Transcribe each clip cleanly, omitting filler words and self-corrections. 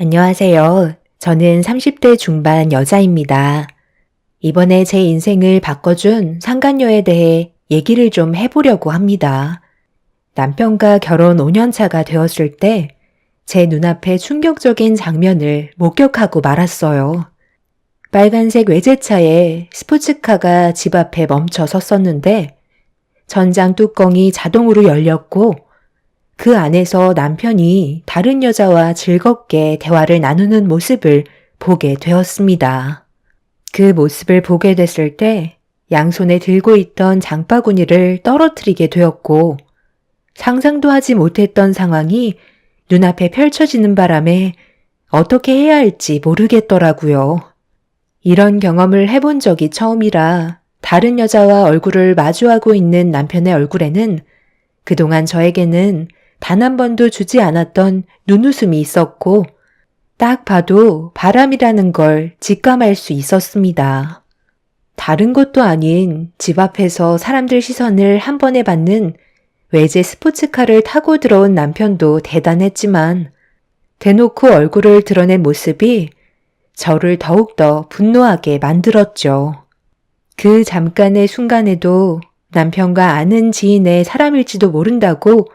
안녕하세요. 저는 30대 중반 여자입니다. 이번에 제 인생을 바꿔준 상간녀에 대해 얘기를 좀 해보려고 합니다. 남편과 결혼 5년 차가 되었을 때 제 눈앞에 충격적인 장면을 목격하고 말았어요. 빨간색 외제차에 스포츠카가 집 앞에 멈춰 섰었는데 전장 뚜껑이 자동으로 열렸고 그 안에서 남편이 다른 여자와 즐겁게 대화를 나누는 모습을 보게 되었습니다. 그 모습을 보게 됐을 때 양손에 들고 있던 장바구니를 떨어뜨리게 되었고 상상도 하지 못했던 상황이 눈앞에 펼쳐지는 바람에 어떻게 해야 할지 모르겠더라고요. 이런 경험을 해본 적이 처음이라 다른 여자와 얼굴을 마주하고 있는 남편의 얼굴에는 그동안 저에게는 단 한 번도 주지 않았던 눈웃음이 있었고 딱 봐도 바람이라는 걸 직감할 수 있었습니다. 다른 것도 아닌 집 앞에서 사람들 시선을 한 번에 받는 외제 스포츠카를 타고 들어온 남편도 대단했지만 대놓고 얼굴을 드러낸 모습이 저를 더욱더 분노하게 만들었죠. 그 잠깐의 순간에도 남편과 아는 지인의 사람일지도 모른다고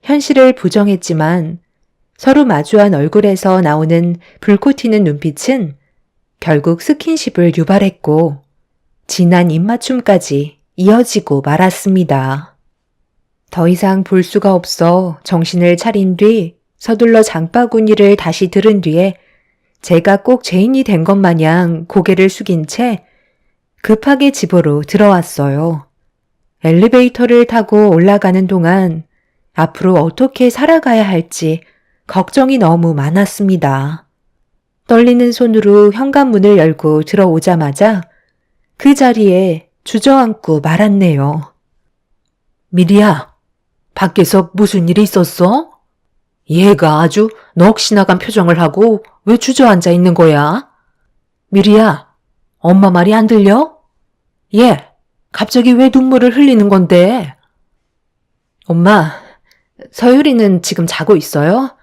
현실을 부정했지만 서로 마주한 얼굴에서 나오는 불꽃 튀는 눈빛은 결국 스킨십을 유발했고 진한 입맞춤까지 이어지고 말았습니다. 더 이상 볼 수가 없어 정신을 차린 뒤 서둘러 장바구니를 다시 들은 뒤에 제가 꼭 죄인이 된 것 마냥 고개를 숙인 채 급하게 집으로 들어왔어요. 엘리베이터를 타고 올라가는 동안 앞으로 어떻게 살아가야 할지 걱정이 너무 많았습니다. 떨리는 손으로 현관문을 열고 들어오자마자 그 자리에 주저앉고 말았네요. 미리야, 밖에서 무슨 일이 있었어? 얘가 아주 넋이 나간 표정을 하고 왜 주저앉아 있는 거야? 미리야, 엄마 말이 안 들려? 얘, 갑자기 왜 눈물을 흘리는 건데? 엄마, 서유리는 지금 자고 있어요?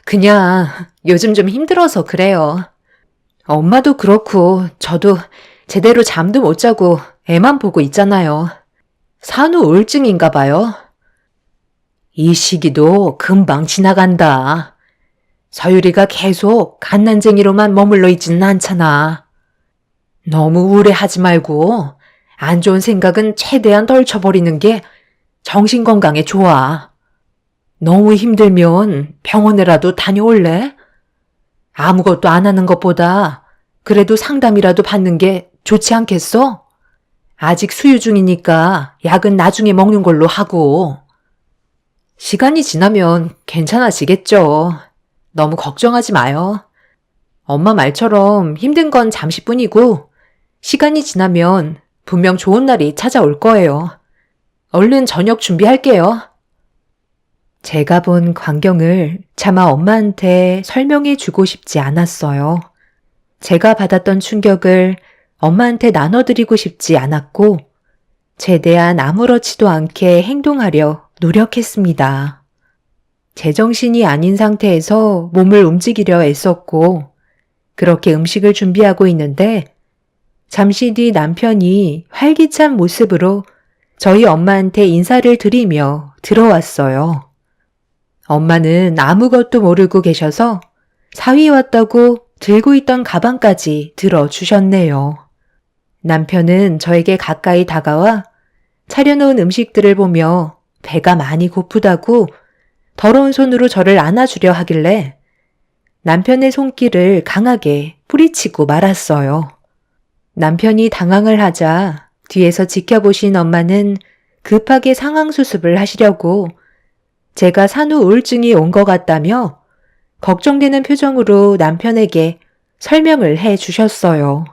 그냥 요즘 좀 힘들어서 그래요. 엄마도 그렇고 저도 제대로 잠도 못 자고 애만 보고 있잖아요. 산후 우울증인가 봐요. 이 시기도 금방 지나간다. 서유리가 계속 갓난쟁이로만 머물러 있지는 않잖아. 너무 우울해하지 말고 안 좋은 생각은 최대한 떨쳐버리는 게 정신건강에 좋아. 너무 힘들면 병원에라도 다녀올래? 아무것도 안 하는 것보다 그래도 상담이라도 받는 게 좋지 않겠어? 아직 수유 중이니까 약은 나중에 먹는 걸로 하고. 시간이 지나면 괜찮아지겠죠. 너무 걱정하지 마요. 엄마 말처럼 힘든 건 잠시뿐이고 시간이 지나면 분명 좋은 날이 찾아올 거예요. 얼른 저녁 준비할게요. 제가 본 광경을 차마 엄마한테 설명해 주고 싶지 않았어요. 제가 받았던 충격을 엄마한테 나눠드리고 싶지 않았고 최대한 아무렇지도 않게 행동하려 노력했습니다. 제정신이 아닌 상태에서 몸을 움직이려 애썼고 그렇게 음식을 준비하고 있는데 잠시 뒤 남편이 활기찬 모습으로 저희 엄마한테 인사를 드리며 들어왔어요. 엄마는 아무것도 모르고 계셔서 사위 왔다고 들고 있던 가방까지 들어주셨네요. 남편은 저에게 가까이 다가와 차려놓은 음식들을 보며 배가 많이 고프다고 더러운 손으로 저를 안아주려 하길래 남편의 손길을 강하게 뿌리치고 말았어요. 남편이 당황을 하자 뒤에서 지켜보신 엄마는 급하게 상황 수습을 하시려고 제가 산후 우울증이 온 것 같다며 걱정되는 표정으로 남편에게 설명을 해 주셨어요.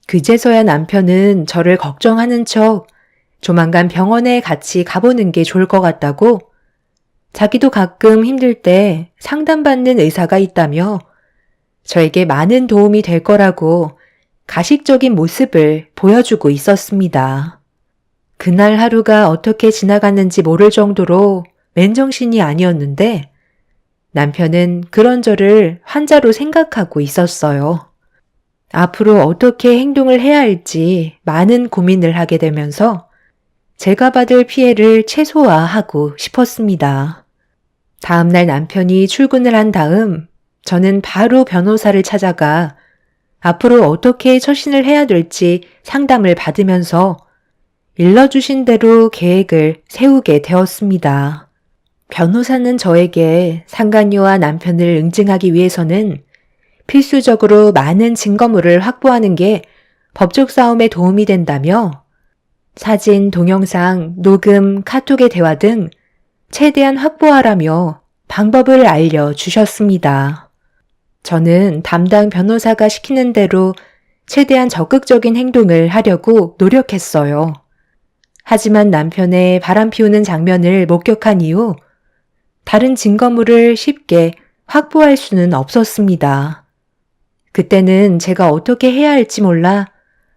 그제서야 남편은 저를 걱정하는 척 조만간 병원에 같이 가보는 게 좋을 것 같다고 자기도 가끔 힘들 때 상담받는 의사가 있다며 저에게 많은 도움이 될 거라고 가식적인 모습을 보여주고 있었습니다. 그날 하루가 어떻게 지나갔는지 모를 정도로 맨정신이 아니었는데 남편은 그런 저를 환자로 생각하고 있었어요. 앞으로 어떻게 행동을 해야 할지 많은 고민을 하게 되면서 제가 받을 피해를 최소화하고 싶었습니다. 다음날 남편이 출근을 한 다음 저는 바로 변호사를 찾아가 앞으로 어떻게 처신을 해야 될지 상담을 받으면서 일러주신 대로 계획을 세우게 되었습니다. 변호사는 저에게 상간녀와 남편을 응징하기 위해서는 필수적으로 많은 증거물을 확보하는 게 법적 싸움에 도움이 된다며 사진, 동영상, 녹음, 카톡의 대화 등 최대한 확보하라며 방법을 알려주셨습니다. 저는 담당 변호사가 시키는 대로 최대한 적극적인 행동을 하려고 노력했어요. 하지만 남편의 바람 피우는 장면을 목격한 이후 다른 증거물을 쉽게 확보할 수는 없었습니다. 그때는 제가 어떻게 해야 할지 몰라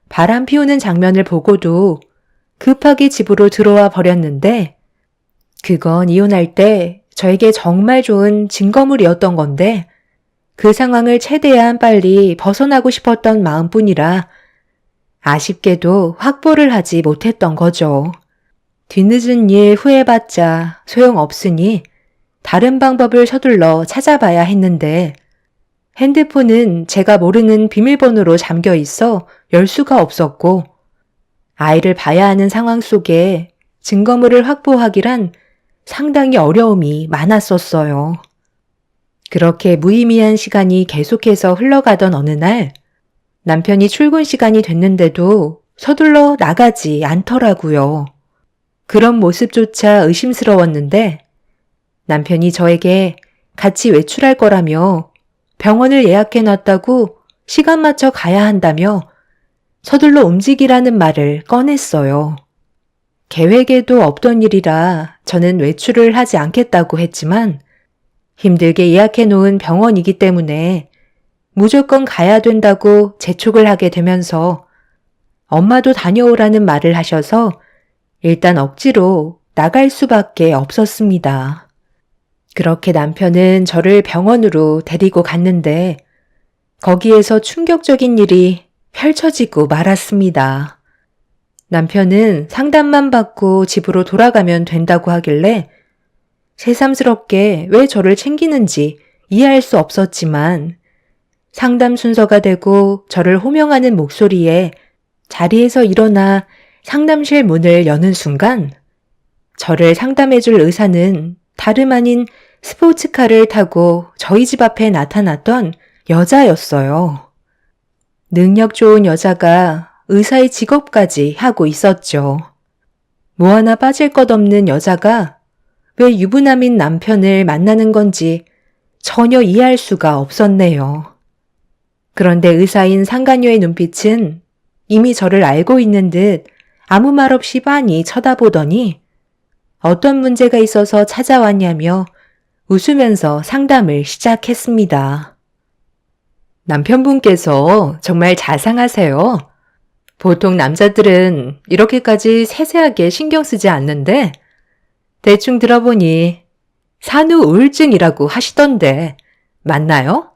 바람 피우는 장면을 보고도 급하게 집으로 들어와 버렸는데 그건 이혼할 때 저에게 정말 좋은 증거물이었던 건데 그 상황을 최대한 빨리 벗어나고 싶었던 마음뿐이라 아쉽게도 확보를 하지 못했던 거죠. 뒤늦은 일 후회봤자 소용없으니 다른 방법을 서둘러 찾아봐야 했는데 핸드폰은 제가 모르는 비밀번호로 잠겨 있어 열 수가 없었고 아이를 봐야 하는 상황 속에 증거물을 확보하기란 상당히 어려움이 많았었어요. 그렇게 무의미한 시간이 계속해서 흘러가던 어느 날 남편이 출근 시간이 됐는데도 서둘러 나가지 않더라고요. 그런 모습조차 의심스러웠는데 남편이 저에게 같이 외출할 거라며 병원을 예약해놨다고 시간 맞춰 가야 한다며 서둘러 움직이라는 말을 꺼냈어요. 계획에도 없던 일이라 저는 외출을 하지 않겠다고 했지만 힘들게 예약해놓은 병원이기 때문에 무조건 가야 된다고 재촉을 하게 되면서 엄마도 다녀오라는 말을 하셔서 일단 억지로 나갈 수밖에 없었습니다. 그렇게 남편은 저를 병원으로 데리고 갔는데 거기에서 충격적인 일이 펼쳐지고 말았습니다. 남편은 상담만 받고 집으로 돌아가면 된다고 하길래 새삼스럽게 왜 저를 챙기는지 이해할 수 없었지만 상담 순서가 되고 저를 호명하는 목소리에 자리에서 일어나 상담실 문을 여는 순간 저를 상담해줄 의사는 다름 아닌 스포츠카를 타고 저희 집 앞에 나타났던 여자였어요. 능력 좋은 여자가 의사의 직업까지 하고 있었죠. 뭐 하나 빠질 것 없는 여자가 왜 유부남인 남편을 만나는 건지 전혀 이해할 수가 없었네요. 그런데 의사인 상간녀의 눈빛은 이미 저를 알고 있는 듯 아무 말 없이 빤히 쳐다보더니 어떤 문제가 있어서 찾아왔냐며 웃으면서 상담을 시작했습니다. 남편분께서 정말 자상하세요. 보통 남자들은 이렇게까지 세세하게 신경 쓰지 않는데 대충 들어보니 산후 우울증이라고 하시던데 맞나요?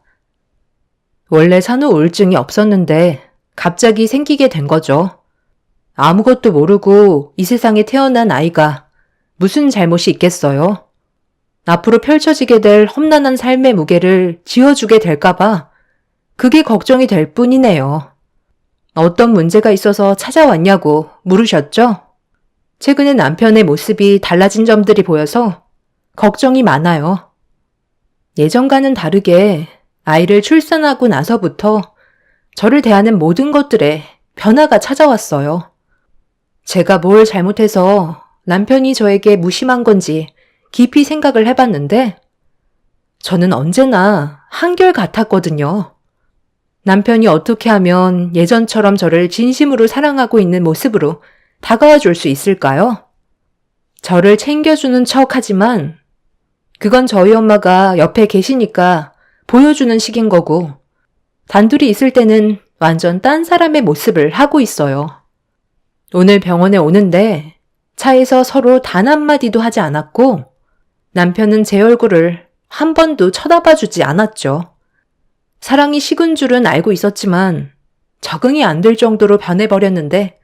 원래 산후 우울증이 없었는데 갑자기 생기게 된 거죠. 아무것도 모르고 이 세상에 태어난 아이가 무슨 잘못이 있겠어요? 앞으로 펼쳐지게 될 험난한 삶의 무게를 지어주게 될까봐 그게 걱정이 될 뿐이네요. 어떤 문제가 있어서 찾아왔냐고 물으셨죠? 최근에 남편의 모습이 달라진 점들이 보여서 걱정이 많아요. 예전과는 다르게 아이를 출산하고 나서부터 저를 대하는 모든 것들에 변화가 찾아왔어요. 제가 뭘 잘못해서 남편이 저에게 무심한 건지 깊이 생각을 해봤는데 저는 언제나 한결같았거든요. 남편이 어떻게 하면 예전처럼 저를 진심으로 사랑하고 있는 모습으로 다가와 줄 수 있을까요? 저를 챙겨주는 척 하지만 그건 저희 엄마가 옆에 계시니까 보여주는 식인 거고 단둘이 있을 때는 완전 딴 사람의 모습을 하고 있어요. 오늘 병원에 오는데 차에서 서로 단 한마디도 하지 않았고 남편은 제 얼굴을 한 번도 쳐다봐 주지 않았죠. 사랑이 식은 줄은 알고 있었지만 적응이 안 될 정도로 변해버렸는데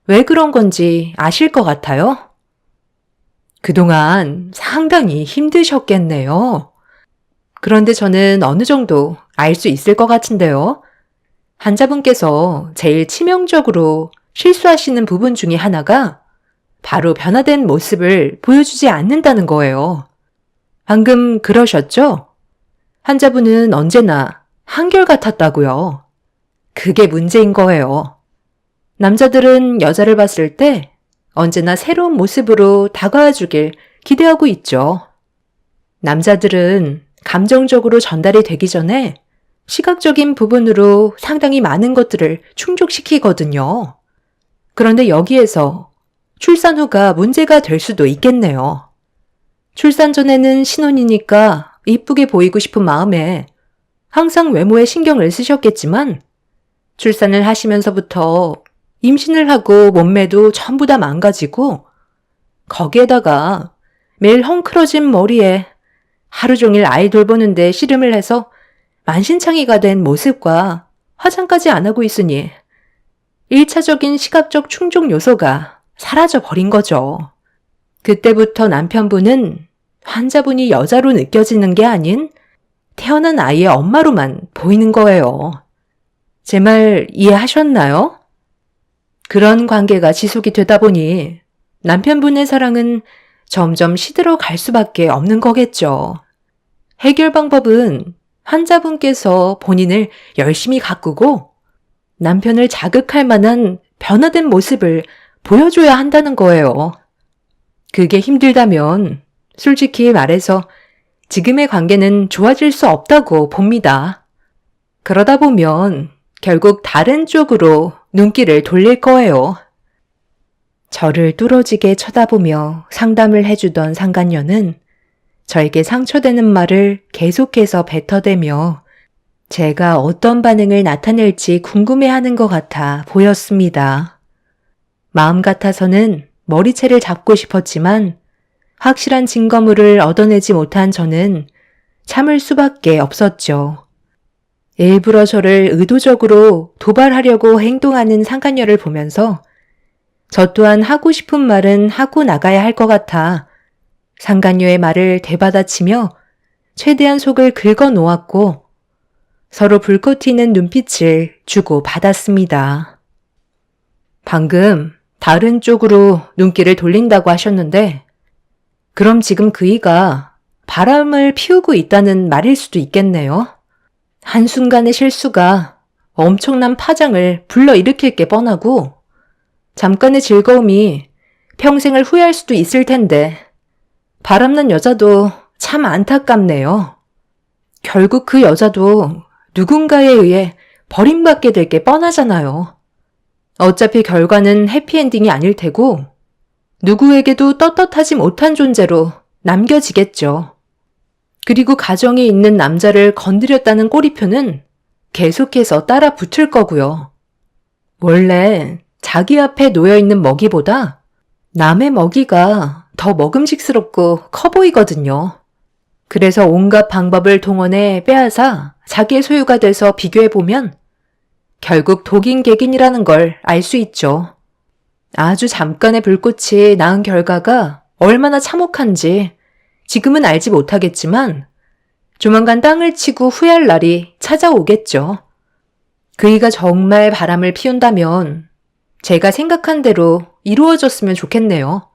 왜 그런 건지 아실 것 같아요? 그동안 상당히 힘드셨겠네요. 그런데 저는 어느 정도 알 수 있을 것 같은데요. 환자분께서 제일 치명적으로 실수하시는 부분 중에 하나가 바로 변화된 모습을 보여주지 않는다는 거예요. 방금 그러셨죠? 환자분은 언제나 한결같았다고요. 그게 문제인 거예요. 남자들은 여자를 봤을 때 언제나 새로운 모습으로 다가와 주길 기대하고 있죠. 남자들은 감정적으로 전달이 되기 전에 시각적인 부분으로 상당히 많은 것들을 충족시키거든요. 그런데 여기에서 출산 후가 문제가 될 수도 있겠네요. 출산 전에는 신혼이니까 이쁘게 보이고 싶은 마음에 항상 외모에 신경을 쓰셨겠지만 출산을 하시면서부터 임신을 하고 몸매도 전부 다 망가지고 거기에다가 매일 헝클어진 머리에 하루 종일 아이 돌보는데 씨름을 해서 만신창이가 된 모습과 화장까지 안 하고 있으니 1차적인 시각적 충족 요소가 사라져 버린 거죠. 그때부터 남편분은 환자분이 여자로 느껴지는 게 아닌 태어난 아이의 엄마로만 보이는 거예요. 제 말 이해하셨나요? 그런 관계가 지속이 되다 보니 남편분의 사랑은 점점 시들어 갈 수밖에 없는 거겠죠. 해결 방법은 환자분께서 본인을 열심히 가꾸고 남편을 자극할 만한 변화된 모습을 보여줘야 한다는 거예요. 그게 힘들다면 솔직히 말해서 지금의 관계는 좋아질 수 없다고 봅니다. 그러다 보면 결국 다른 쪽으로 눈길을 돌릴 거예요. 저를 뚫어지게 쳐다보며 상담을 해주던 상간녀는 저에게 상처되는 말을 계속해서 뱉어대며 제가 어떤 반응을 나타낼지 궁금해하는 것 같아 보였습니다. 마음 같아서는 머리채를 잡고 싶었지만 확실한 증거물을 얻어내지 못한 저는 참을 수밖에 없었죠. 일부러 저를 의도적으로 도발하려고 행동하는 상간녀를 보면서 저 또한 하고 싶은 말은 하고 나가야 할 것 같아 상간녀의 말을 되받아치며 최대한 속을 긁어 놓았고 서로 불꽃 튀는 눈빛을 주고 받았습니다. 방금 다른 쪽으로 눈길을 돌린다고 하셨는데 그럼 지금 그이가 바람을 피우고 있다는 말일 수도 있겠네요. 한순간의 실수가 엄청난 파장을 불러일으킬 게 뻔하고 잠깐의 즐거움이 평생을 후회할 수도 있을 텐데 바람난 여자도 참 안타깝네요. 결국 그 여자도 누군가에 의해 버림받게 될 게 뻔하잖아요. 어차피 결과는 해피엔딩이 아닐 테고 누구에게도 떳떳하지 못한 존재로 남겨지겠죠. 그리고 가정에 있는 남자를 건드렸다는 꼬리표는 계속해서 따라 붙을 거고요. 원래 자기 앞에 놓여있는 먹이보다 남의 먹이가 더 먹음직스럽고 커 보이거든요. 그래서 온갖 방법을 동원해 빼앗아 자기의 소유가 돼서 비교해보면 결국 독인객인이라는 걸 알 수 있죠. 아주 잠깐의 불꽃이 낳은 결과가 얼마나 참혹한지 지금은 알지 못하겠지만 조만간 땅을 치고 후회할 날이 찾아오겠죠. 그이가 정말 바람을 피운다면 제가 생각한 대로 이루어졌으면 좋겠네요.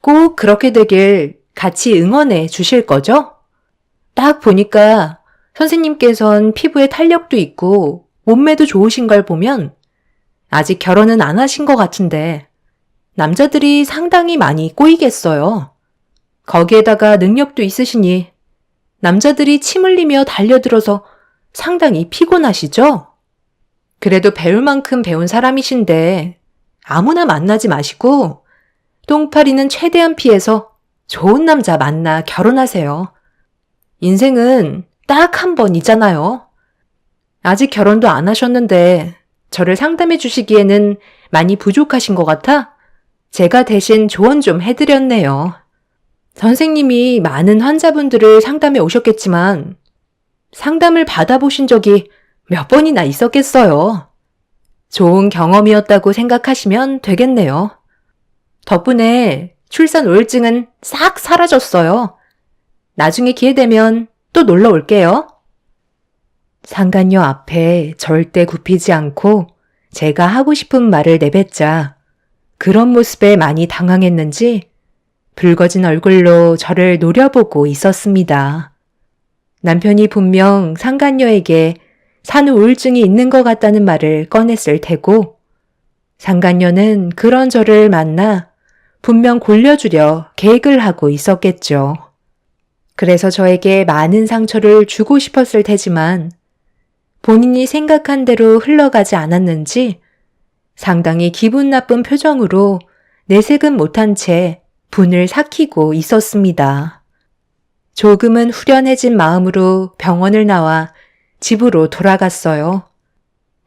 꼭 그렇게 되길 같이 응원해 주실 거죠? 딱 보니까 선생님께선 피부에 탄력도 있고 몸매도 좋으신 걸 보면 아직 결혼은 안 하신 것 같은데 남자들이 상당히 많이 꼬이겠어요. 거기에다가 능력도 있으시니 남자들이 침 흘리며 달려들어서 상당히 피곤하시죠? 그래도 배울 만큼 배운 사람이신데 아무나 만나지 마시고 똥파리는 최대한 피해서 좋은 남자 만나 결혼하세요. 인생은 딱 한 번이잖아요. 아직 결혼도 안 하셨는데 저를 상담해 주시기에는 많이 부족하신 것 같아 제가 대신 조언 좀 해드렸네요. 선생님이 많은 환자분들을 상담해 오셨겠지만 상담을 받아보신 적이 몇 번이나 있었겠어요. 좋은 경험이었다고 생각하시면 되겠네요. 덕분에 출산 우울증은 싹 사라졌어요. 나중에 기회 되면 또 놀러 올게요. 상간녀 앞에 절대 굽히지 않고 제가 하고 싶은 말을 내뱉자 그런 모습에 많이 당황했는지 붉어진 얼굴로 저를 노려보고 있었습니다. 남편이 분명 상간녀에게 산후 우울증이 있는 것 같다는 말을 꺼냈을 테고 상간녀는 그런 저를 만나 분명 골려주려 계획을 하고 있었겠죠. 그래서 저에게 많은 상처를 주고 싶었을 테지만 본인이 생각한 대로 흘러가지 않았는지 상당히 기분 나쁜 표정으로 내색은 못한 채 분을 삭히고 있었습니다. 조금은 후련해진 마음으로 병원을 나와 집으로 돌아갔어요.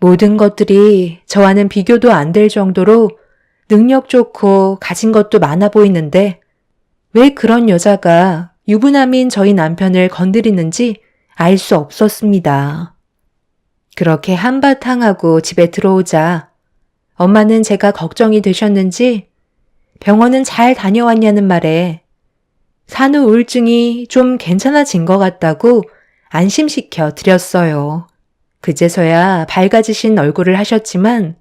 모든 것들이 저와는 비교도 안 될 정도로 능력 좋고 가진 것도 많아 보이는데 왜 그런 여자가 유부남인 저희 남편을 건드리는지 알 수 없었습니다. 그렇게 한바탕 하고 집에 들어오자 엄마는 제가 걱정이 되셨는지 병원은 잘 다녀왔냐는 말에 산후 우울증이 좀 괜찮아진 것 같다고 안심시켜 드렸어요. 그제서야 밝아지신 얼굴을 하셨지만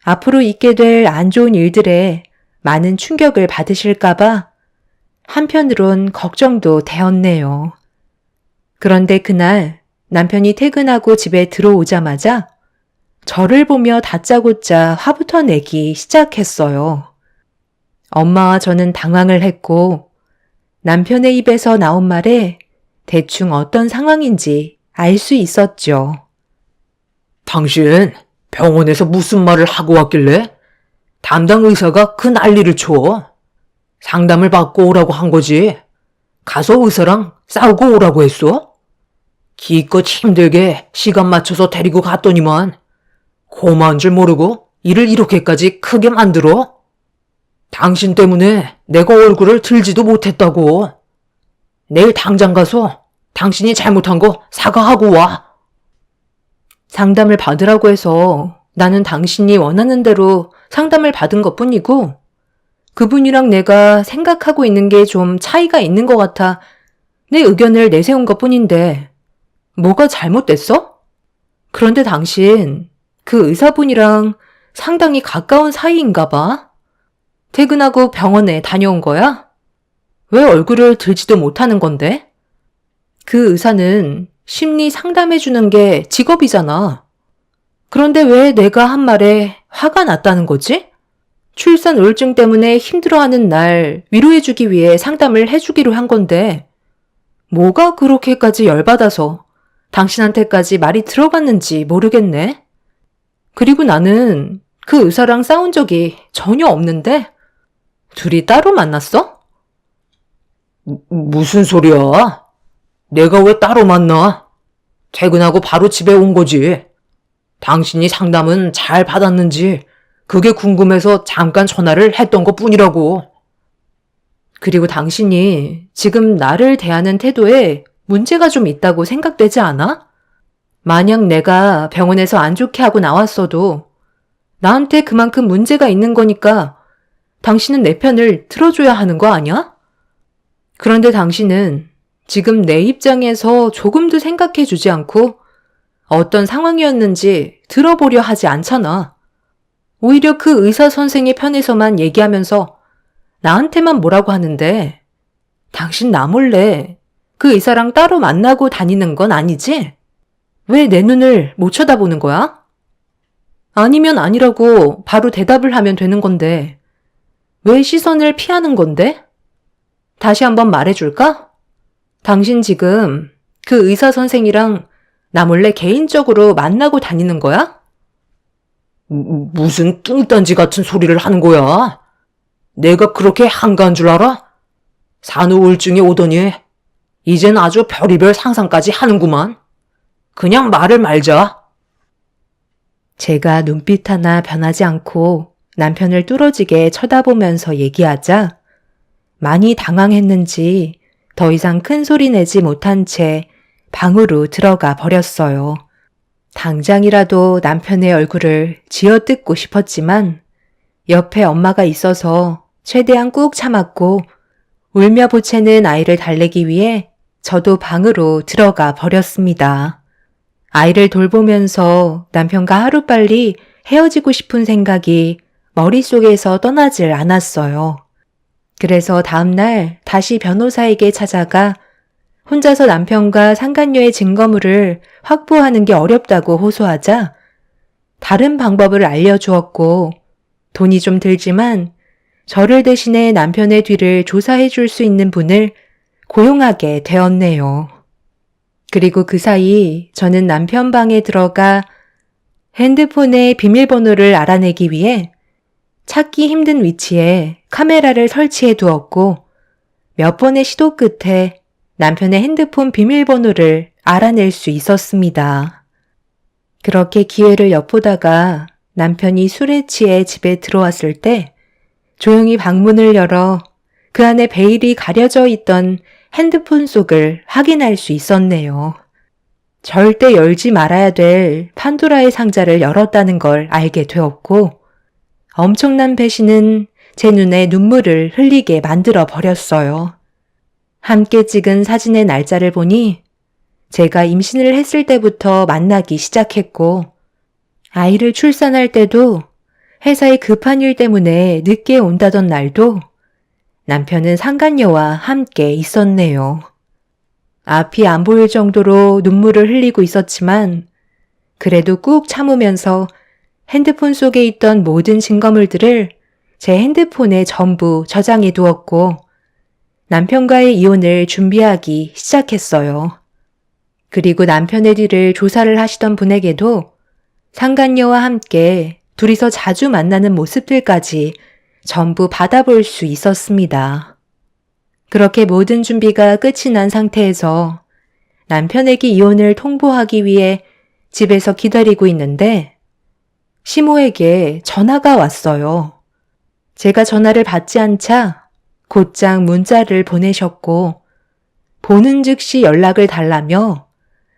앞으로 있게 될 안 좋은 일들에 많은 충격을 받으실까봐 한편으론 걱정도 되었네요. 그런데 그날 남편이 퇴근하고 집에 들어오자마자 저를 보며 다짜고짜 화부터 내기 시작했어요. 엄마와 저는 당황을 했고 남편의 입에서 나온 말에 대충 어떤 상황인지 알 수 있었죠. 당신 병원에서 무슨 말을 하고 왔길래 담당 의사가 그 난리를 쳐? 상담을 받고 오라고 한 거지. 가서 의사랑 싸우고 오라고 했어? 기껏 힘들게 시간 맞춰서 데리고 갔더니만 고마운 줄 모르고 일을 이렇게까지 크게 만들어? 당신 때문에 내가 얼굴을 들지도 못했다고. 내일 당장 가서 당신이 잘못한 거 사과하고 와. 상담을 받으라고 해서 나는 당신이 원하는 대로 상담을 받은 것뿐이고 그분이랑 내가 생각하고 있는 게 좀 차이가 있는 것 같아 내 의견을 내세운 것뿐인데 뭐가 잘못됐어? 그런데 당신 그 의사분이랑 상당히 가까운 사이인가 봐. 퇴근하고 병원에 다녀온 거야? 왜 얼굴을 들지도 못하는 건데? 그 의사는 심리 상담해주는 게 직업이잖아. 그런데 왜 내가 한 말에 화가 났다는 거지? 출산 우울증 때문에 힘들어하는 날 위로해주기 위해 상담을 해주기로 한 건데 뭐가 그렇게까지 열받아서 당신한테까지 말이 들어갔는지 모르겠네. 그리고 나는 그 의사랑 싸운 적이 전혀 없는데 둘이 따로 만났어? 무슨 소리야? 내가 왜 따로 만나? 퇴근하고 바로 집에 온 거지. 당신이 상담은 잘 받았는지 그게 궁금해서 잠깐 전화를 했던 것 뿐이라고. 그리고 당신이 지금 나를 대하는 태도에 문제가 좀 있다고 생각되지 않아? 만약 내가 병원에서 안 좋게 하고 나왔어도 나한테 그만큼 문제가 있는 거니까 당신은 내 편을 들어줘야 하는 거 아니야? 그런데 당신은 지금 내 입장에서 조금도 생각해 주지 않고 어떤 상황이었는지 들어보려 하지 않잖아. 오히려 그 의사 선생의 편에서만 얘기하면서 나한테만 뭐라고 하는데 당신 나 몰래 그 의사랑 따로 만나고 다니는 건 아니지? 왜 내 눈을 못 쳐다보는 거야? 아니면 아니라고 바로 대답을 하면 되는 건데 왜 시선을 피하는 건데? 다시 한번 말해줄까? 당신 지금 그 의사 선생이랑 나 몰래 개인적으로 만나고 다니는 거야? 무슨 뚱딴지 같은 소리를 하는 거야? 내가 그렇게 한가한 줄 알아? 산후 우울증이 오더니 이젠 아주 별의별 상상까지 하는구만. 그냥 말을 말자. 제가 눈빛 하나 변하지 않고 남편을 뚫어지게 쳐다보면서 얘기하자 많이 당황했는지 더 이상 큰 소리 내지 못한 채 방으로 들어가 버렸어요. 당장이라도 남편의 얼굴을 쥐어뜯고 싶었지만 옆에 엄마가 있어서 최대한 꾹 참았고 울며 보채는 아이를 달래기 위해 저도 방으로 들어가 버렸습니다. 아이를 돌보면서 남편과 하루빨리 헤어지고 싶은 생각이 머릿속에서 떠나질 않았어요. 그래서 다음날 다시 변호사에게 찾아가 혼자서 남편과 상간녀의 증거물을 확보하는 게 어렵다고 호소하자 다른 방법을 알려주었고 돈이 좀 들지만 저를 대신해 남편의 뒤를 조사해 줄 수 있는 분을 고용하게 되었네요. 그리고 그 사이 저는 남편 방에 들어가 핸드폰의 비밀번호를 알아내기 위해 찾기 힘든 위치에 카메라를 설치해 두었고 몇 번의 시도 끝에 남편의 핸드폰 비밀번호를 알아낼 수 있었습니다. 그렇게 기회를 엿보다가 남편이 술에 취해 집에 들어왔을 때 조용히 방문을 열어 그 안에 베일이 가려져 있던 핸드폰 속을 확인할 수 있었네요. 절대 열지 말아야 될 판도라의 상자를 열었다는 걸 알게 되었고 엄청난 배신은 제 눈에 눈물을 흘리게 만들어 버렸어요. 함께 찍은 사진의 날짜를 보니 제가 임신을 했을 때부터 만나기 시작했고 아이를 출산할 때도 회사에 급한 일 때문에 늦게 온다던 날도 남편은 상간녀와 함께 있었네요. 앞이 안 보일 정도로 눈물을 흘리고 있었지만 그래도 꾹 참으면서 핸드폰 속에 있던 모든 증거물들을 제 핸드폰에 전부 저장해 두었고 남편과의 이혼을 준비하기 시작했어요. 그리고 남편의 뒤를 조사를 하시던 분에게도 상간녀와 함께 둘이서 자주 만나는 모습들까지 전부 받아볼 수 있었습니다. 그렇게 모든 준비가 끝이 난 상태에서 남편에게 이혼을 통보하기 위해 집에서 기다리고 있는데 시모에게 전화가 왔어요. 제가 전화를 받지 않자 곧장 문자를 보내셨고 보는 즉시 연락을 달라며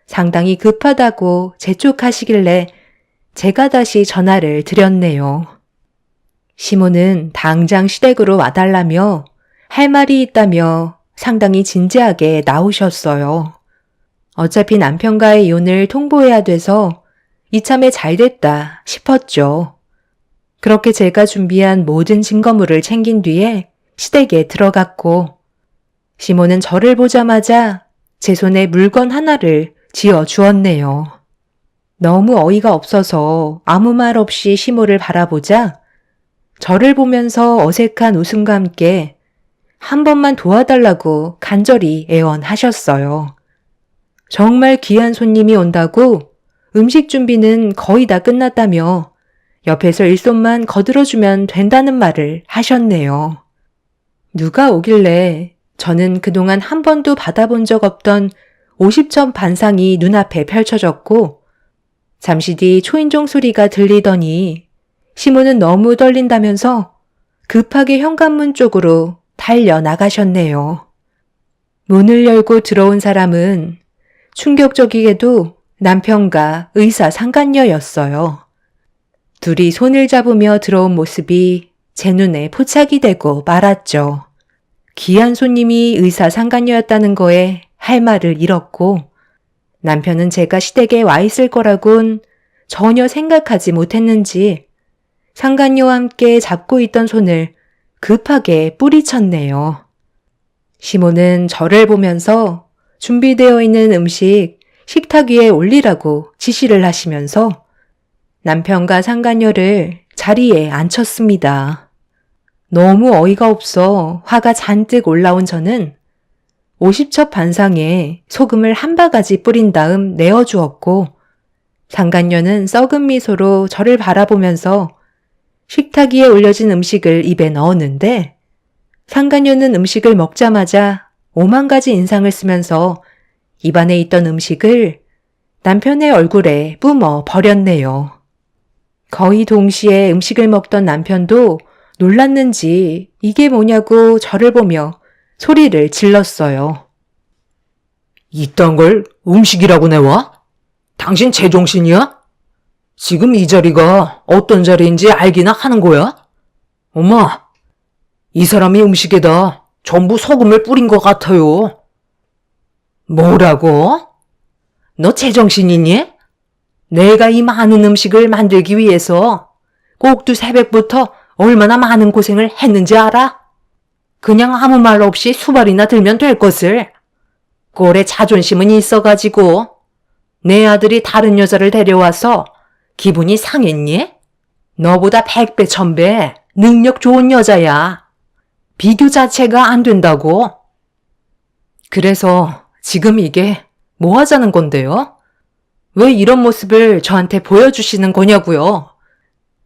상당히 급하다고 재촉하시길래 제가 다시 전화를 드렸네요. 시모는 당장 시댁으로 와달라며 할 말이 있다며 상당히 진지하게 나오셨어요. 어차피 남편과의 이혼을 통보해야 돼서 이참에 잘 됐다 싶었죠. 그렇게 제가 준비한 모든 증거물을 챙긴 뒤에 시댁에 들어갔고 시모는 저를 보자마자 제 손에 물건 하나를 쥐어 주었네요. 너무 어이가 없어서 아무 말 없이 시모를 바라보자 저를 보면서 어색한 웃음과 함께 한 번만 도와달라고 간절히 애원하셨어요. 정말 귀한 손님이 온다고 음식 준비는 거의 다 끝났다며 옆에서 일손만 거들어주면 된다는 말을 하셨네요. 누가 오길래 저는 그동안 한 번도 받아본 적 없던 50점 반상이 눈앞에 펼쳐졌고 잠시 뒤 초인종 소리가 들리더니 시모는 너무 떨린다면서 급하게 현관문 쪽으로 달려나가셨네요. 문을 열고 들어온 사람은 충격적이게도 남편과 의사 상간녀였어요. 둘이 손을 잡으며 들어온 모습이 제 눈에 포착이 되고 말았죠. 귀한 손님이 의사 상간녀였다는 거에 할 말을 잃었고 남편은 제가 시댁에 와 있을 거라곤 전혀 생각하지 못했는지 상간녀와 함께 잡고 있던 손을 급하게 뿌리쳤네요. 시모는 저를 보면서 준비되어 있는 음식 식탁 위에 올리라고 지시를 하시면서 남편과 상간녀를 자리에 앉혔습니다. 너무 어이가 없어 화가 잔뜩 올라온 저는 50첩 반상에 소금을 한 바가지 뿌린 다음 내어주었고 상간녀는 썩은 미소로 저를 바라보면서 식탁 위에 올려진 음식을 입에 넣었는데 상간녀는 음식을 먹자마자 5만 가지 인상을 쓰면서 입안에 있던 음식을 남편의 얼굴에 뿜어 버렸네요. 거의 동시에 음식을 먹던 남편도 놀랐는지 이게 뭐냐고 저를 보며 소리를 질렀어요. 이딴 걸 음식이라고 내와? 당신 제정신이야? 지금 이 자리가 어떤 자리인지 알기나 하는 거야? 엄마, 이 사람이 음식에다 전부 소금을 뿌린 것 같아요. 뭐라고? 너 제정신이니? 내가 이 많은 음식을 만들기 위해서 꼭두 새벽부터 얼마나 많은 고생을 했는지 알아? 그냥 아무 말 없이 수발이나 들면 될 것을. 꼴에 자존심은 있어가지고 내 아들이 다른 여자를 데려와서 기분이 상했니? 너보다 100배, 1000배 능력 좋은 여자야. 비교 자체가 안 된다고. 그래서 지금 이게 뭐 하자는 건데요? 왜 이런 모습을 저한테 보여주시는 거냐고요?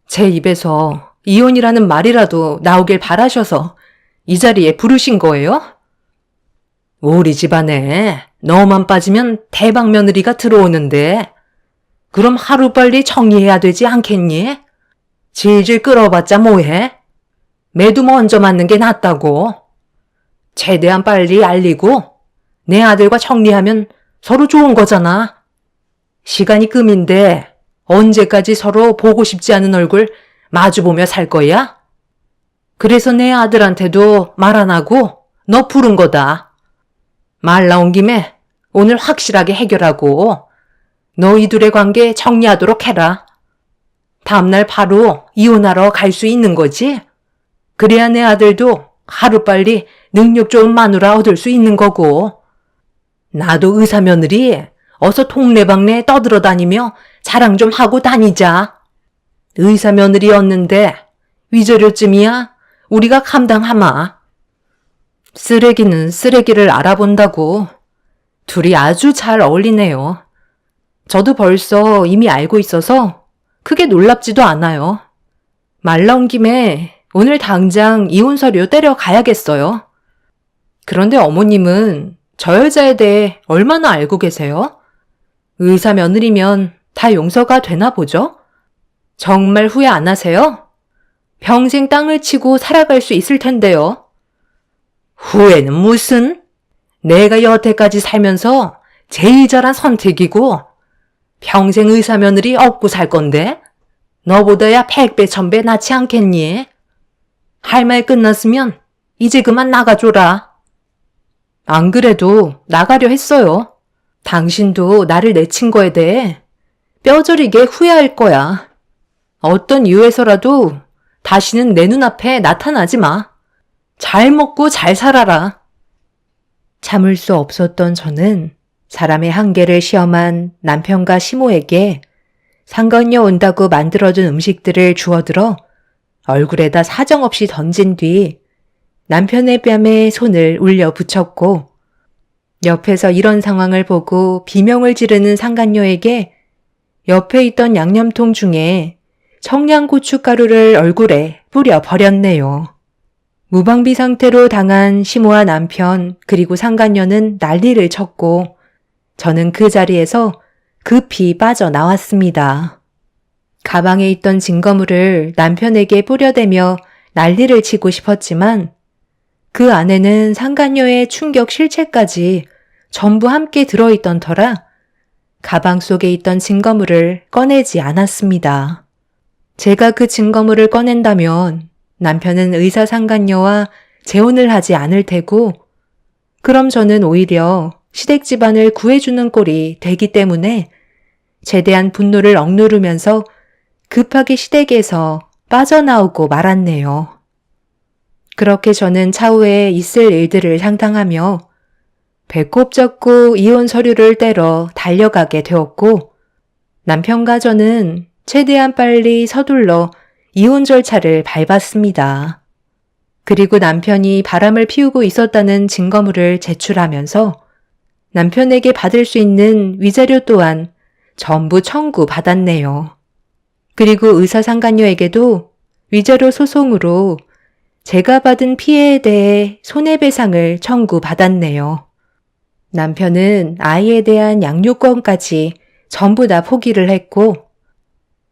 제 입에서 이혼이라는 말이라도 나오길 바라셔서 이 자리에 부르신 거예요? 우리 집안에 너만 빠지면 대박 며느리가 들어오는데 그럼 하루빨리 정리해야 되지 않겠니? 질질 끌어봤자 뭐해? 매도 먼저 맞는 게 낫다고. 최대한 빨리 알리고 내 아들과 정리하면 서로 좋은 거잖아. 시간이 금인데 언제까지 서로 보고 싶지 않은 얼굴 마주보며 살 거야? 그래서 내 아들한테도 말 안 하고 너 부른 거다. 말 나온 김에 오늘 확실하게 해결하고 너희둘의 관계 정리하도록 해라. 다음날 바로 이혼하러 갈 수 있는 거지? 그래야 내 아들도 하루빨리 능력 좋은 마누라 얻을 수 있는 거고. 나도 의사 며느리 어서 동네방네 떠들어 다니며 자랑 좀 하고 다니자. 의사 며느리였는데 위자료쯤이야 우리가 감당하마. 쓰레기는 쓰레기를 알아본다고. 둘이 아주 잘 어울리네요. 저도 벌써 이미 알고 있어서 크게 놀랍지도 않아요. 말 나온 김에 오늘 당장 이혼 서류 떼려 가야겠어요. 그런데 어머님은 저 여자에 대해 얼마나 알고 계세요? 의사 며느리면 다 용서가 되나 보죠? 정말 후회 안 하세요? 평생 땅을 치고 살아갈 수 있을 텐데요. 후회는 무슨? 내가 여태까지 살면서 제일 잘한 선택이고 평생 의사 며느리 업고 살 건데 너보다야 100배, 1000배 낫지 않겠니? 할 말 끝났으면 이제 그만 나가줘라. 안 그래도 나가려 했어요. 당신도 나를 내친 거에 대해 뼈저리게 후회할 거야. 어떤 이유에서라도 다시는 내 눈앞에 나타나지 마. 잘 먹고 잘 살아라. 참을 수 없었던 저는 사람의 한계를 시험한 남편과 시모에게 상견례 온다고 만들어준 음식들을 주워들어 얼굴에다 사정없이 던진 뒤 남편의 뺨에 손을 울려 붙였고 옆에서 이런 상황을 보고 비명을 지르는 상간녀에게 옆에 있던 양념통 중에 청양고춧가루를 얼굴에 뿌려 버렸네요. 무방비 상태로 당한 시모와 남편 그리고 상간녀는 난리를 쳤고 저는 그 자리에서 급히 빠져나왔습니다. 가방에 있던 증거물을 남편에게 뿌려대며 난리를 치고 싶었지만 그 안에는 상간녀의 충격 실체까지 전부 함께 들어있던 터라 가방 속에 있던 증거물을 꺼내지 않았습니다. 제가 그 증거물을 꺼낸다면 남편은 의사 상간녀와 재혼을 하지 않을 테고 그럼 저는 오히려 시댁 집안을 구해주는 꼴이 되기 때문에 최대한 분노를 억누르면서 급하게 시댁에서 빠져나오고 말았네요. 그렇게 저는 차후에 있을 일들을 상상하며 배꼽 잡고 이혼 서류를 떼러 달려가게 되었고 남편과 저는 최대한 빨리 서둘러 이혼 절차를 밟았습니다. 그리고 남편이 바람을 피우고 있었다는 증거물을 제출하면서 남편에게 받을 수 있는 위자료 또한 전부 청구받았네요. 그리고 의사 상간녀에게도 위자료 소송으로 제가 받은 피해에 대해 손해배상을 청구받았네요. 남편은 아이에 대한 양육권까지 전부 다 포기를 했고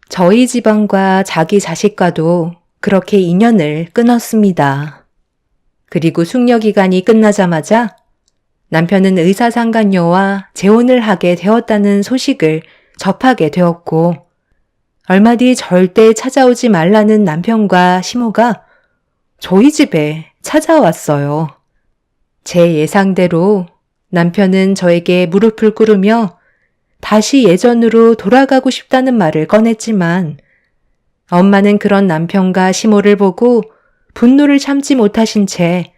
저희 집안과 자기 자식과도 그렇게 인연을 끊었습니다. 그리고 숙려 기간이 끝나자마자 남편은 의사상간녀와 재혼을 하게 되었다는 소식을 접하게 되었고, 얼마 뒤 절대 찾아오지 말라는 남편과 시모가 저희 집에 찾아왔어요. 제 예상대로 남편은 저에게 무릎을 꿇으며 다시 예전으로 돌아가고 싶다는 말을 꺼냈지만, 엄마는 그런 남편과 시모를 보고 분노를 참지 못하신 채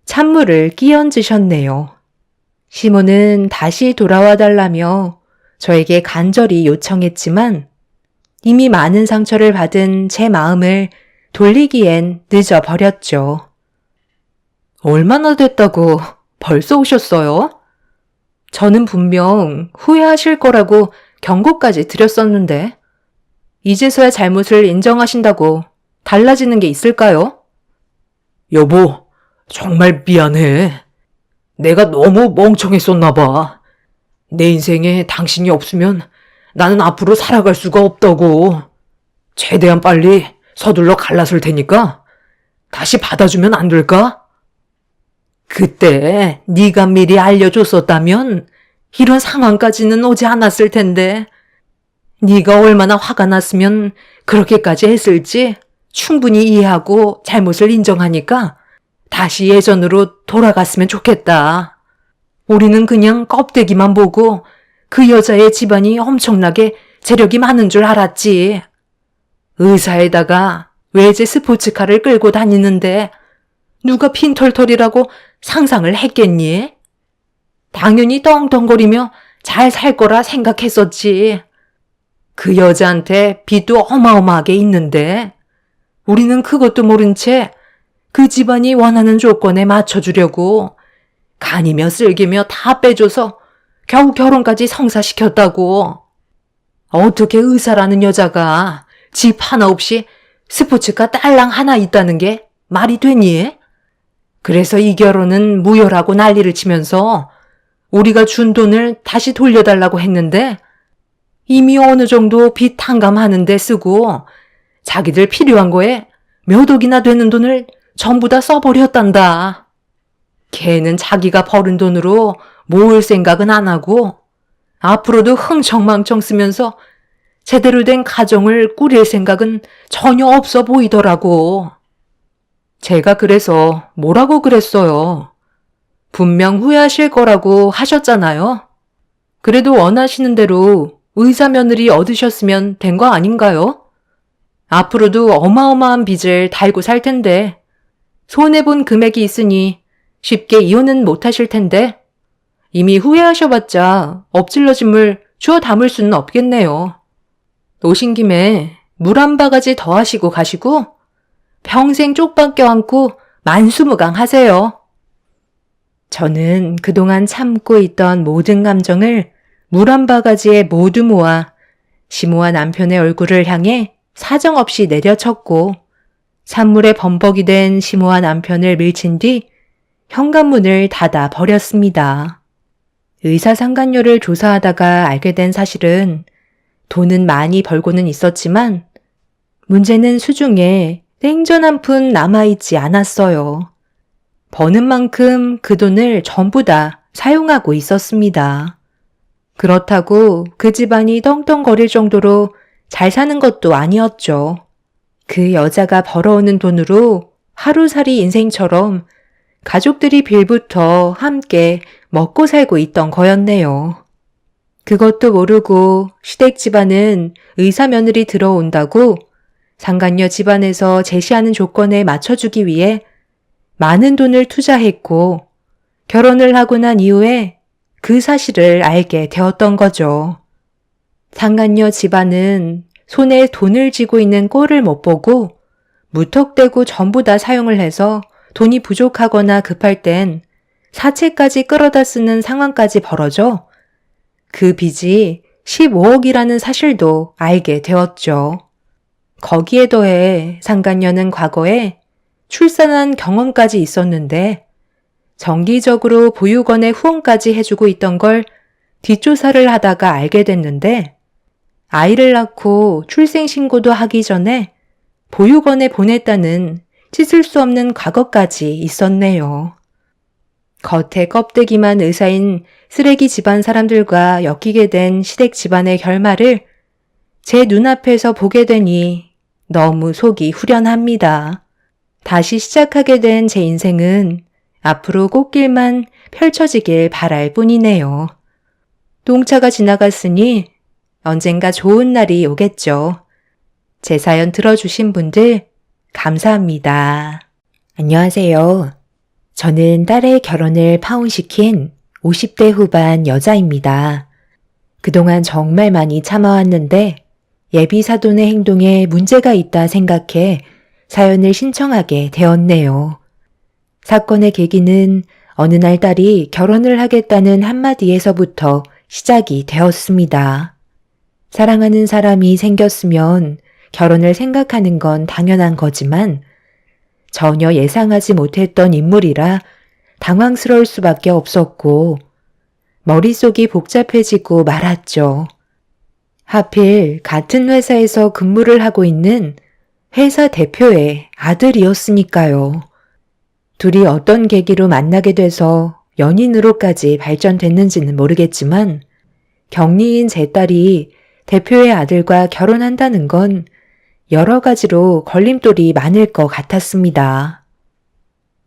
찬물을 끼얹으셨네요. 시모는 다시 돌아와 달라며 저에게 간절히 요청했지만 이미 많은 상처를 받은 제 마음을 돌리기엔 늦어버렸죠. 얼마나 됐다고 벌써 오셨어요? 저는 분명 후회하실 거라고 경고까지 드렸었는데, 이제서야 잘못을 인정하신다고 달라지는 게 있을까요? 여보, 정말 미안해. 내가 너무 멍청했었나 봐. 내 인생에 당신이 없으면 나는 앞으로 살아갈 수가 없다고. 최대한 빨리 서둘러 갈라설 테니까 다시 받아주면 안 될까? 그때 네가 미리 알려줬었다면 이런 상황까지는 오지 않았을 텐데, 네가 얼마나 화가 났으면 그렇게까지 했을지 충분히 이해하고 잘못을 인정하니까 다시 예전으로 돌아갔으면 좋겠다. 우리는 그냥 껍데기만 보고 그 여자의 집안이 엄청나게 재력이 많은 줄 알았지. 의사에다가 외제 스포츠카를 끌고 다니는데 누가 핀털털이라고 상상을 했겠니? 당연히 떵떵거리며 잘 살 거라 생각했었지. 그 여자한테 빚도 어마어마하게 있는데 우리는 그것도 모른 채 그 집안이 원하는 조건에 맞춰주려고 간이며 쓸개며 다 빼줘서 겨우 결혼까지 성사시켰다고. 어떻게 의사라는 여자가 집 하나 없이 스포츠카 딸랑 하나 있다는 게 말이 되니? 그래서 이 결혼은 무효라고 난리를 치면서 우리가 준 돈을 다시 돌려달라고 했는데 이미 어느 정도 빚 탕감하는 데 쓰고 자기들 필요한 거에 몇 억이나 되는 돈을 전부 다 써버렸단다. 걔는 자기가 벌은 돈으로 모을 생각은 안 하고 앞으로도 흥청망청 쓰면서 제대로 된 가정을 꾸릴 생각은 전혀 없어 보이더라고. 제가 그래서 뭐라고 그랬어요. 분명 후회하실 거라고 하셨잖아요. 그래도 원하시는 대로 의사 며느리 얻으셨으면 된 거 아닌가요? 앞으로도 어마어마한 빚을 달고 살 텐데 손해본 금액이 있으니 쉽게 이혼은 못 하실 텐데 이미 후회하셔봤자 엎질러진 물 주워 담을 수는 없겠네요. 오신 김에 물 한 바가지 더 하시고 가시고 평생 쪽박 껴안고 만수무강하세요. 저는 그동안 참고 있던 모든 감정을 물 한 바가지에 모두 모아 시모와 남편의 얼굴을 향해 사정없이 내려쳤고 찬물에 범벅이 된 시모와 남편을 밀친 뒤 현관문을 닫아 버렸습니다. 의사상간녀를 조사하다가 알게 된 사실은 돈은 많이 벌고는 있었지만 문제는 수중에 땡전 한 푼 남아있지 않았어요. 버는 만큼 그 돈을 전부 다 사용하고 있었습니다. 그렇다고 그 집안이 떵떵거릴 정도로 잘 사는 것도 아니었죠. 그 여자가 벌어오는 돈으로 하루살이 인생처럼 가족들이 빌부터 함께 먹고 살고 있던 거였네요. 그것도 모르고 시댁 집안은 의사 며느리 들어온다고 상간녀 집안에서 제시하는 조건에 맞춰주기 위해 많은 돈을 투자했고 결혼을 하고 난 이후에 그 사실을 알게 되었던 거죠. 상간녀 집안은 손에 돈을 쥐고 있는 꼴을 못 보고 무턱대고 전부 다 사용을 해서 돈이 부족하거나 급할 땐 사채까지 끌어다 쓰는 상황까지 벌어져 그 빚이 15억이라는 사실도 알게 되었죠. 거기에 더해 상간녀는 과거에 출산한 경험까지 있었는데 정기적으로 보육원에 후원까지 해주고 있던 걸 뒷조사를 하다가 알게 됐는데 아이를 낳고 출생신고도 하기 전에 보육원에 보냈다는 씻을 수 없는 과거까지 있었네요. 겉에 껍데기만 의사인 쓰레기 집안 사람들과 엮이게 된 시댁 집안의 결말을 제 눈앞에서 보게 되니 너무 속이 후련합니다. 다시 시작하게 된 제 인생은 앞으로 꽃길만 펼쳐지길 바랄 뿐이네요. 똥차가 지나갔으니 언젠가 좋은 날이 오겠죠. 제 사연 들어주신 분들 감사합니다. 안녕하세요. 저는 딸의 결혼을 파혼시킨 50대 후반 여자입니다. 그동안 정말 많이 참아왔는데 예비 사돈의 행동에 문제가 있다 생각해 사연을 신청하게 되었네요. 사건의 계기는 어느 날 딸이 결혼을 하겠다는 한마디에서부터 시작이 되었습니다. 사랑하는 사람이 생겼으면 결혼을 생각하는 건 당연한 거지만 전혀 예상하지 못했던 인물이라 당황스러울 수밖에 없었고 머릿속이 복잡해지고 말았죠. 하필 같은 회사에서 근무를 하고 있는 회사 대표의 아들이었으니까요. 둘이 어떤 계기로 만나게 돼서 연인으로까지 발전됐는지는 모르겠지만 격리인 제 딸이 대표의 아들과 결혼한다는 건 여러 가지로 걸림돌이 많을 것 같았습니다.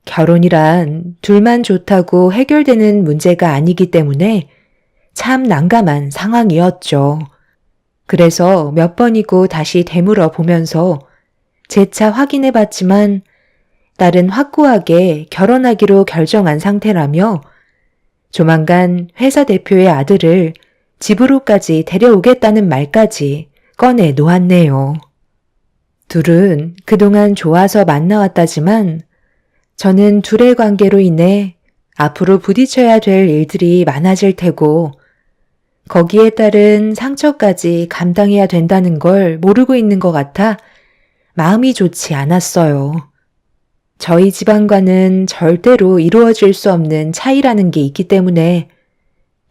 결혼이란 둘만 좋다고 해결되는 문제가 아니기 때문에 참 난감한 상황이었죠. 그래서 몇 번이고 다시 되물어 보면서 재차 확인해 봤지만 딸은 확고하게 결혼하기로 결정한 상태라며 조만간 회사 대표의 아들을 집으로까지 데려오겠다는 말까지 꺼내 놓았네요. 둘은 그동안 좋아서 만나왔다지만 저는 둘의 관계로 인해 앞으로 부딪혀야 될 일들이 많아질 테고 거기에 따른 상처까지 감당해야 된다는 걸 모르고 있는 것 같아 마음이 좋지 않았어요. 저희 집안과는 절대로 이루어질 수 없는 차이라는 게 있기 때문에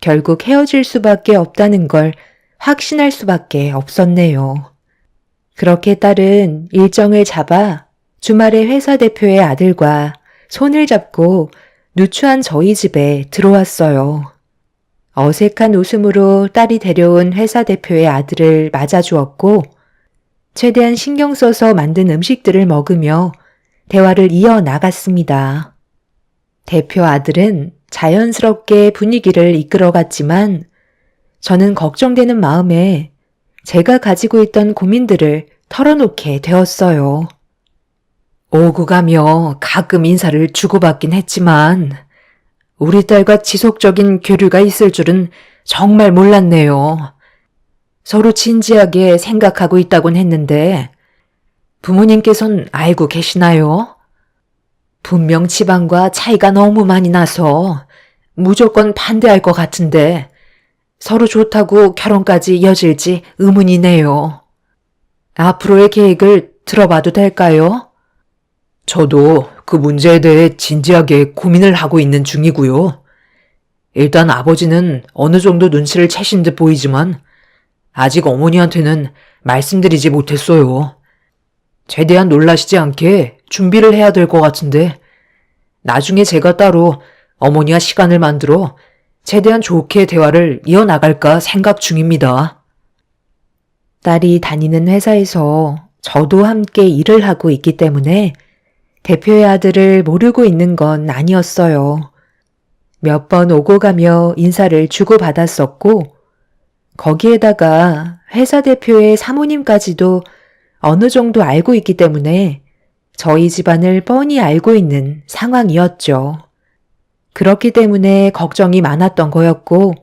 결국 헤어질 수밖에 없다는 걸 확신할 수밖에 없었네요. 그렇게 딸은 일정을 잡아 주말에 회사 대표의 아들과 손을 잡고 누추한 저희 집에 들어왔어요. 어색한 웃음으로 딸이 데려온 회사 대표의 아들을 맞아주었고 최대한 신경 써서 만든 음식들을 먹으며 대화를 이어나갔습니다. 대표 아들은 자연스럽게 분위기를 이끌어갔지만 저는 걱정되는 마음에 제가 가지고 있던 고민들을 털어놓게 되었어요. 오고 가며 가끔 인사를 주고받긴 했지만 우리 딸과 지속적인 교류가 있을 줄은 정말 몰랐네요. 서로 진지하게 생각하고 있다곤 했는데 부모님께선 알고 계시나요? 분명 집안과 차이가 너무 많이 나서 무조건 반대할 것 같은데 서로 좋다고 결혼까지 이어질지 의문이네요. 앞으로의 계획을 들어봐도 될까요? 저도 그 문제에 대해 진지하게 고민을 하고 있는 중이고요. 일단 아버지는 어느 정도 눈치를 채신 듯 보이지만 아직 어머니한테는 말씀드리지 못했어요. 최대한 놀라시지 않게 준비를 해야 될 것 같은데 나중에 제가 따로 어머니와 시간을 만들어 최대한 좋게 대화를 이어나갈까 생각 중입니다. 딸이 다니는 회사에서 저도 함께 일을 하고 있기 때문에 대표의 아들을 모르고 있는 건 아니었어요. 몇 번 오고 가며 인사를 주고받았었고 거기에다가 회사 대표의 사모님까지도 어느 정도 알고 있기 때문에 저희 집안을 뻔히 알고 있는 상황이었죠. 그렇기 때문에 걱정이 많았던 거였고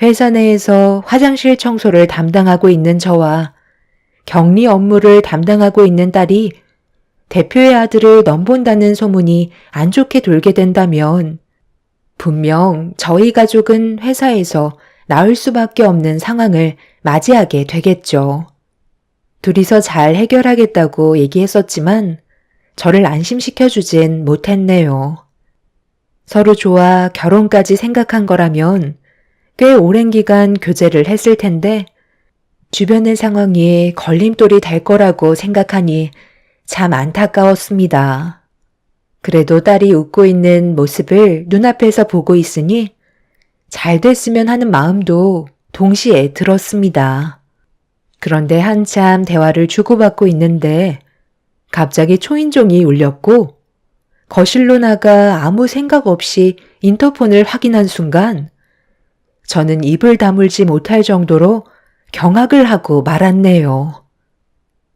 회사 내에서 화장실 청소를 담당하고 있는 저와 격리 업무를 담당하고 있는 딸이 대표의 아들을 넘본다는 소문이 안 좋게 돌게 된다면 분명 저희 가족은 회사에서 나올 수밖에 없는 상황을 맞이하게 되겠죠. 둘이서 잘 해결하겠다고 얘기했었지만 저를 안심시켜주진 못했네요. 서로 좋아 결혼까지 생각한 거라면 꽤 오랜 기간 교제를 했을 텐데 주변의 상황이 걸림돌이 될 거라고 생각하니 참 안타까웠습니다. 그래도 딸이 웃고 있는 모습을 눈앞에서 보고 있으니 잘 됐으면 하는 마음도 동시에 들었습니다. 그런데 한참 대화를 주고받고 있는데 갑자기 초인종이 울렸고 거실로 나가 아무 생각 없이 인터폰을 확인한 순간 저는 입을 다물지 못할 정도로 경악을 하고 말았네요.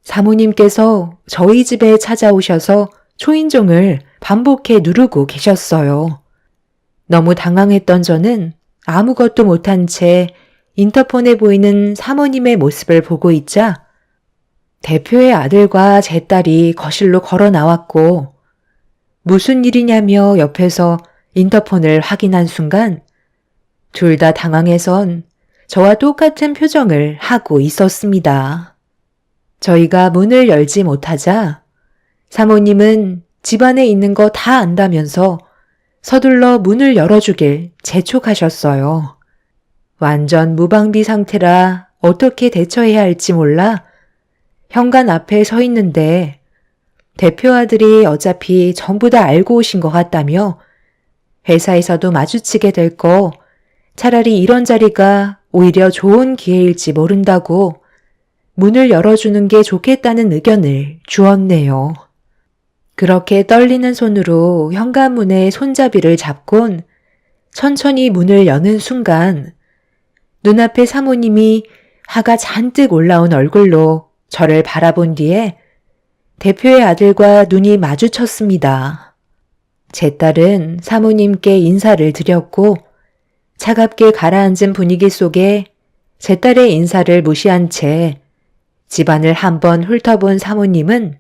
사모님께서 저희 집에 찾아오셔서 초인종을 반복해 누르고 계셨어요. 너무 당황했던 저는 아무것도 못한 채 인터폰에 보이는 사모님의 모습을 보고 있자 대표의 아들과 제 딸이 거실로 걸어 나왔고 무슨 일이냐며 옆에서 인터폰을 확인한 순간 둘 다 당황해선 저와 똑같은 표정을 하고 있었습니다. 저희가 문을 열지 못하자 사모님은 집안에 있는 거 다 안다면서 서둘러 문을 열어주길 재촉하셨어요. 완전 무방비 상태라 어떻게 대처해야 할지 몰라 현관 앞에 서 있는데 대표 아들이 어차피 전부 다 알고 오신 것 같다며 회사에서도 마주치게 될 거 차라리 이런 자리가 오히려 좋은 기회일지 모른다고 문을 열어주는 게 좋겠다는 의견을 주었네요. 그렇게 떨리는 손으로 현관문에 손잡이를 잡곤 천천히 문을 여는 순간 눈앞에 사모님이 화가 잔뜩 올라온 얼굴로 저를 바라본 뒤에 대표의 아들과 눈이 마주쳤습니다. 제 딸은 사모님께 인사를 드렸고 차갑게 가라앉은 분위기 속에 제 딸의 인사를 무시한 채 집안을 한번 훑어본 사모님은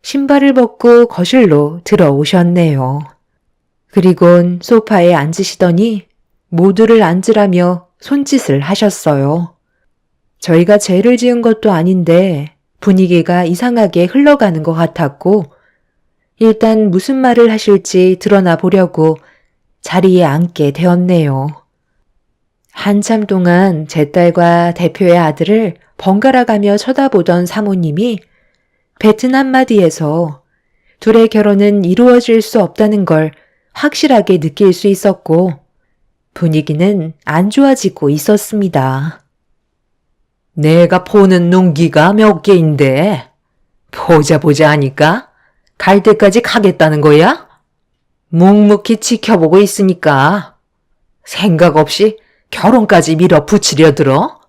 신발을 벗고 거실로 들어오셨네요. 그리곤 소파에 앉으시더니 모두를 앉으라며 손짓을 하셨어요. 저희가 죄를 지은 것도 아닌데 분위기가 이상하게 흘러가는 것 같았고 일단 무슨 말을 하실지 드러나 보려고 자리에 앉게 되었네요. 한참 동안 제 딸과 대표의 아들을 번갈아 가며 쳐다보던 사모님이 뱉은 한마디에서 둘의 결혼은 이루어질 수 없다는 걸 확실하게 느낄 수 있었고 분위기는 안 좋아지고 있었습니다. 내가 보는 눈기가 몇 개인데 보자 하니까 갈 때까지 가겠다는 거야? 묵묵히 지켜보고 있으니까 생각 없이 결혼까지 밀어붙이려 들어?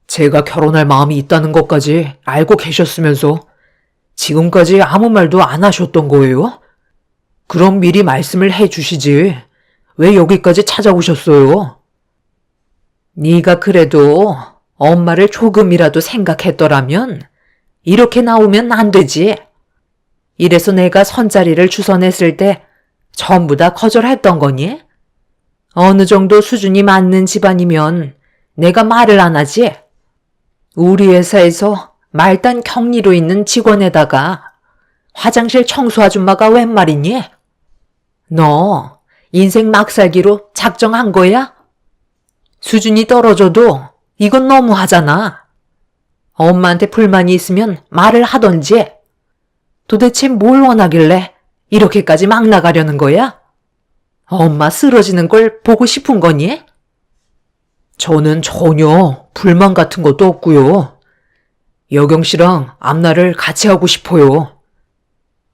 제가 결혼할 마음이 있다는 것까지 알고 계셨으면서 지금까지 아무 말도 안 하셨던 거예요? 그럼 미리 말씀을 해 주시지. 왜 여기까지 찾아오셨어요? 네가 그래도 엄마를 조금이라도 생각했더라면 이렇게 나오면 안 되지. 이래서 내가 선자리를 주선했을 때 전부 다 거절했던 거니? 어느 정도 수준이 맞는 집안이면 내가 말을 안 하지. 우리 회사에서 말단 격리로 있는 직원에다가 화장실 청소 아줌마가 웬 말이니? 너 인생 막살기로 작정한 거야? 수준이 떨어져도 이건 너무하잖아. 엄마한테 불만이 있으면 말을 하던지. 도대체 뭘 원하길래 이렇게까지 막 나가려는 거야? 엄마 쓰러지는 걸 보고 싶은 거니? 저는 전혀 불만 같은 것도 없고요. 여경 씨랑 앞날을 같이 하고 싶어요.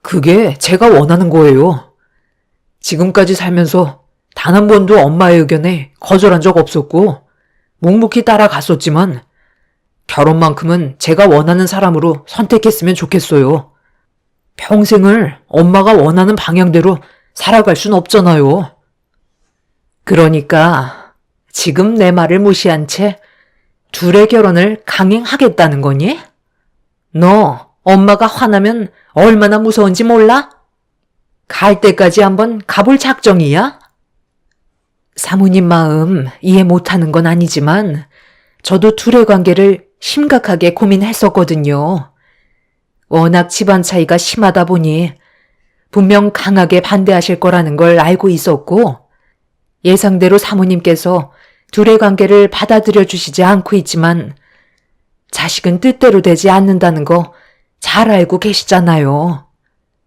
그게 제가 원하는 거예요. 지금까지 살면서 단 한 번도 엄마의 의견에 거절한 적 없었고 묵묵히 따라갔었지만 결혼만큼은 제가 원하는 사람으로 선택했으면 좋겠어요. 평생을 엄마가 원하는 방향대로 살아갈 순 없잖아요. 그러니까 지금 내 말을 무시한 채 둘의 결혼을 강행하겠다는 거니? 너 엄마가 화나면 얼마나 무서운지 몰라? 갈 때까지 한번 가볼 작정이야? 사모님 마음 이해 못하는 건 아니지만 저도 둘의 관계를 심각하게 고민했었거든요. 워낙 집안 차이가 심하다 보니 분명 강하게 반대하실 거라는 걸 알고 있었고 예상대로 사모님께서 둘의 관계를 받아들여 주시지 않고 있지만 자식은 뜻대로 되지 않는다는 거 잘 알고 계시잖아요.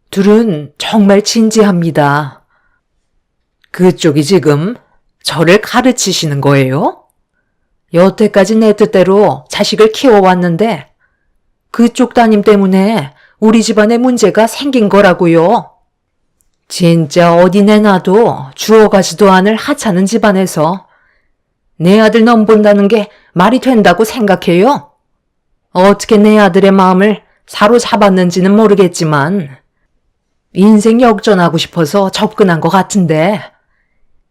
둘은 정말 진지합니다. 그쪽이 지금 저를 가르치시는 거예요? 여태까지 내 뜻대로 자식을 키워왔는데 그쪽 따님 때문에 우리 집안에 문제가 생긴 거라고요. 진짜 어디 내놔도 주워가지도 않을 하찮은 집안에서 내 아들 넘본다는 게 말이 된다고 생각해요? 어떻게 내 아들의 마음을 사로잡았는지는 모르겠지만 인생 역전하고 싶어서 접근한 것 같은데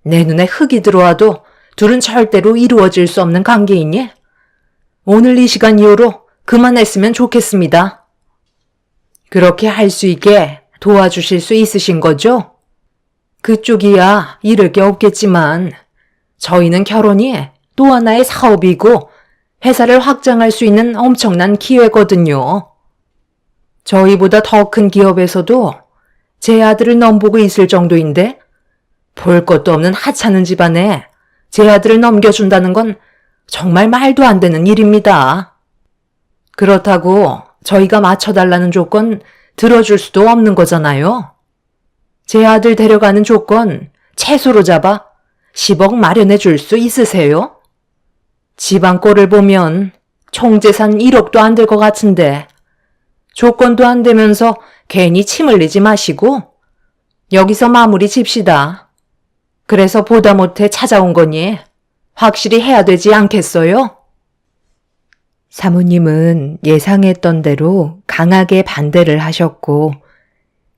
내 눈에 흙이 들어와도 둘은 절대로 이루어질 수 없는 관계이니 오늘 이 시간 이후로 그만했으면 좋겠습니다. 그렇게 할 수 있게 도와주실 수 있으신 거죠? 그쪽이야 잃을 게 없겠지만 저희는 결혼이 또 하나의 사업이고 회사를 확장할 수 있는 엄청난 기회거든요. 저희보다 더 큰 기업에서도 제 아들을 넘보고 있을 정도인데 볼 것도 없는 하찮은 집안에 제 아들을 넘겨준다는 건 정말 말도 안 되는 일입니다. 그렇다고 저희가 맞춰달라는 조건 들어줄 수도 없는 거잖아요. 제 아들 데려가는 조건 최소로 잡아 10억 마련해 줄 수 있으세요? 집안 꼴을 보면 총재산 1억도 안 될 것 같은데 조건도 안 되면서 괜히 침 흘리지 마시고 여기서 마무리 집시다. 그래서 보다 못해 찾아온 거니 확실히 해야 되지 않겠어요? 사모님은 예상했던 대로 강하게 반대를 하셨고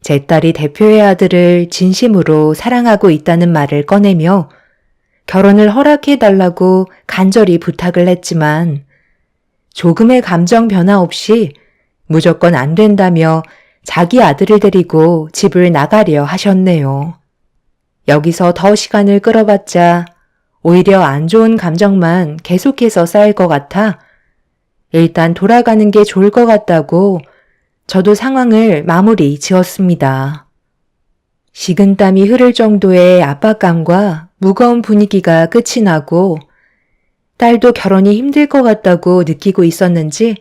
제 딸이 대표의 아들을 진심으로 사랑하고 있다는 말을 꺼내며 결혼을 허락해달라고 간절히 부탁을 했지만 조금의 감정 변화 없이 무조건 안 된다며 자기 아들을 데리고 집을 나가려 하셨네요. 여기서 더 시간을 끌어봤자 오히려 안 좋은 감정만 계속해서 쌓일 것 같아 일단 돌아가는 게 좋을 것 같다고 저도 상황을 마무리 지었습니다. 식은땀이 흐를 정도의 압박감과 무거운 분위기가 끝이 나고 딸도 결혼이 힘들 것 같다고 느끼고 있었는지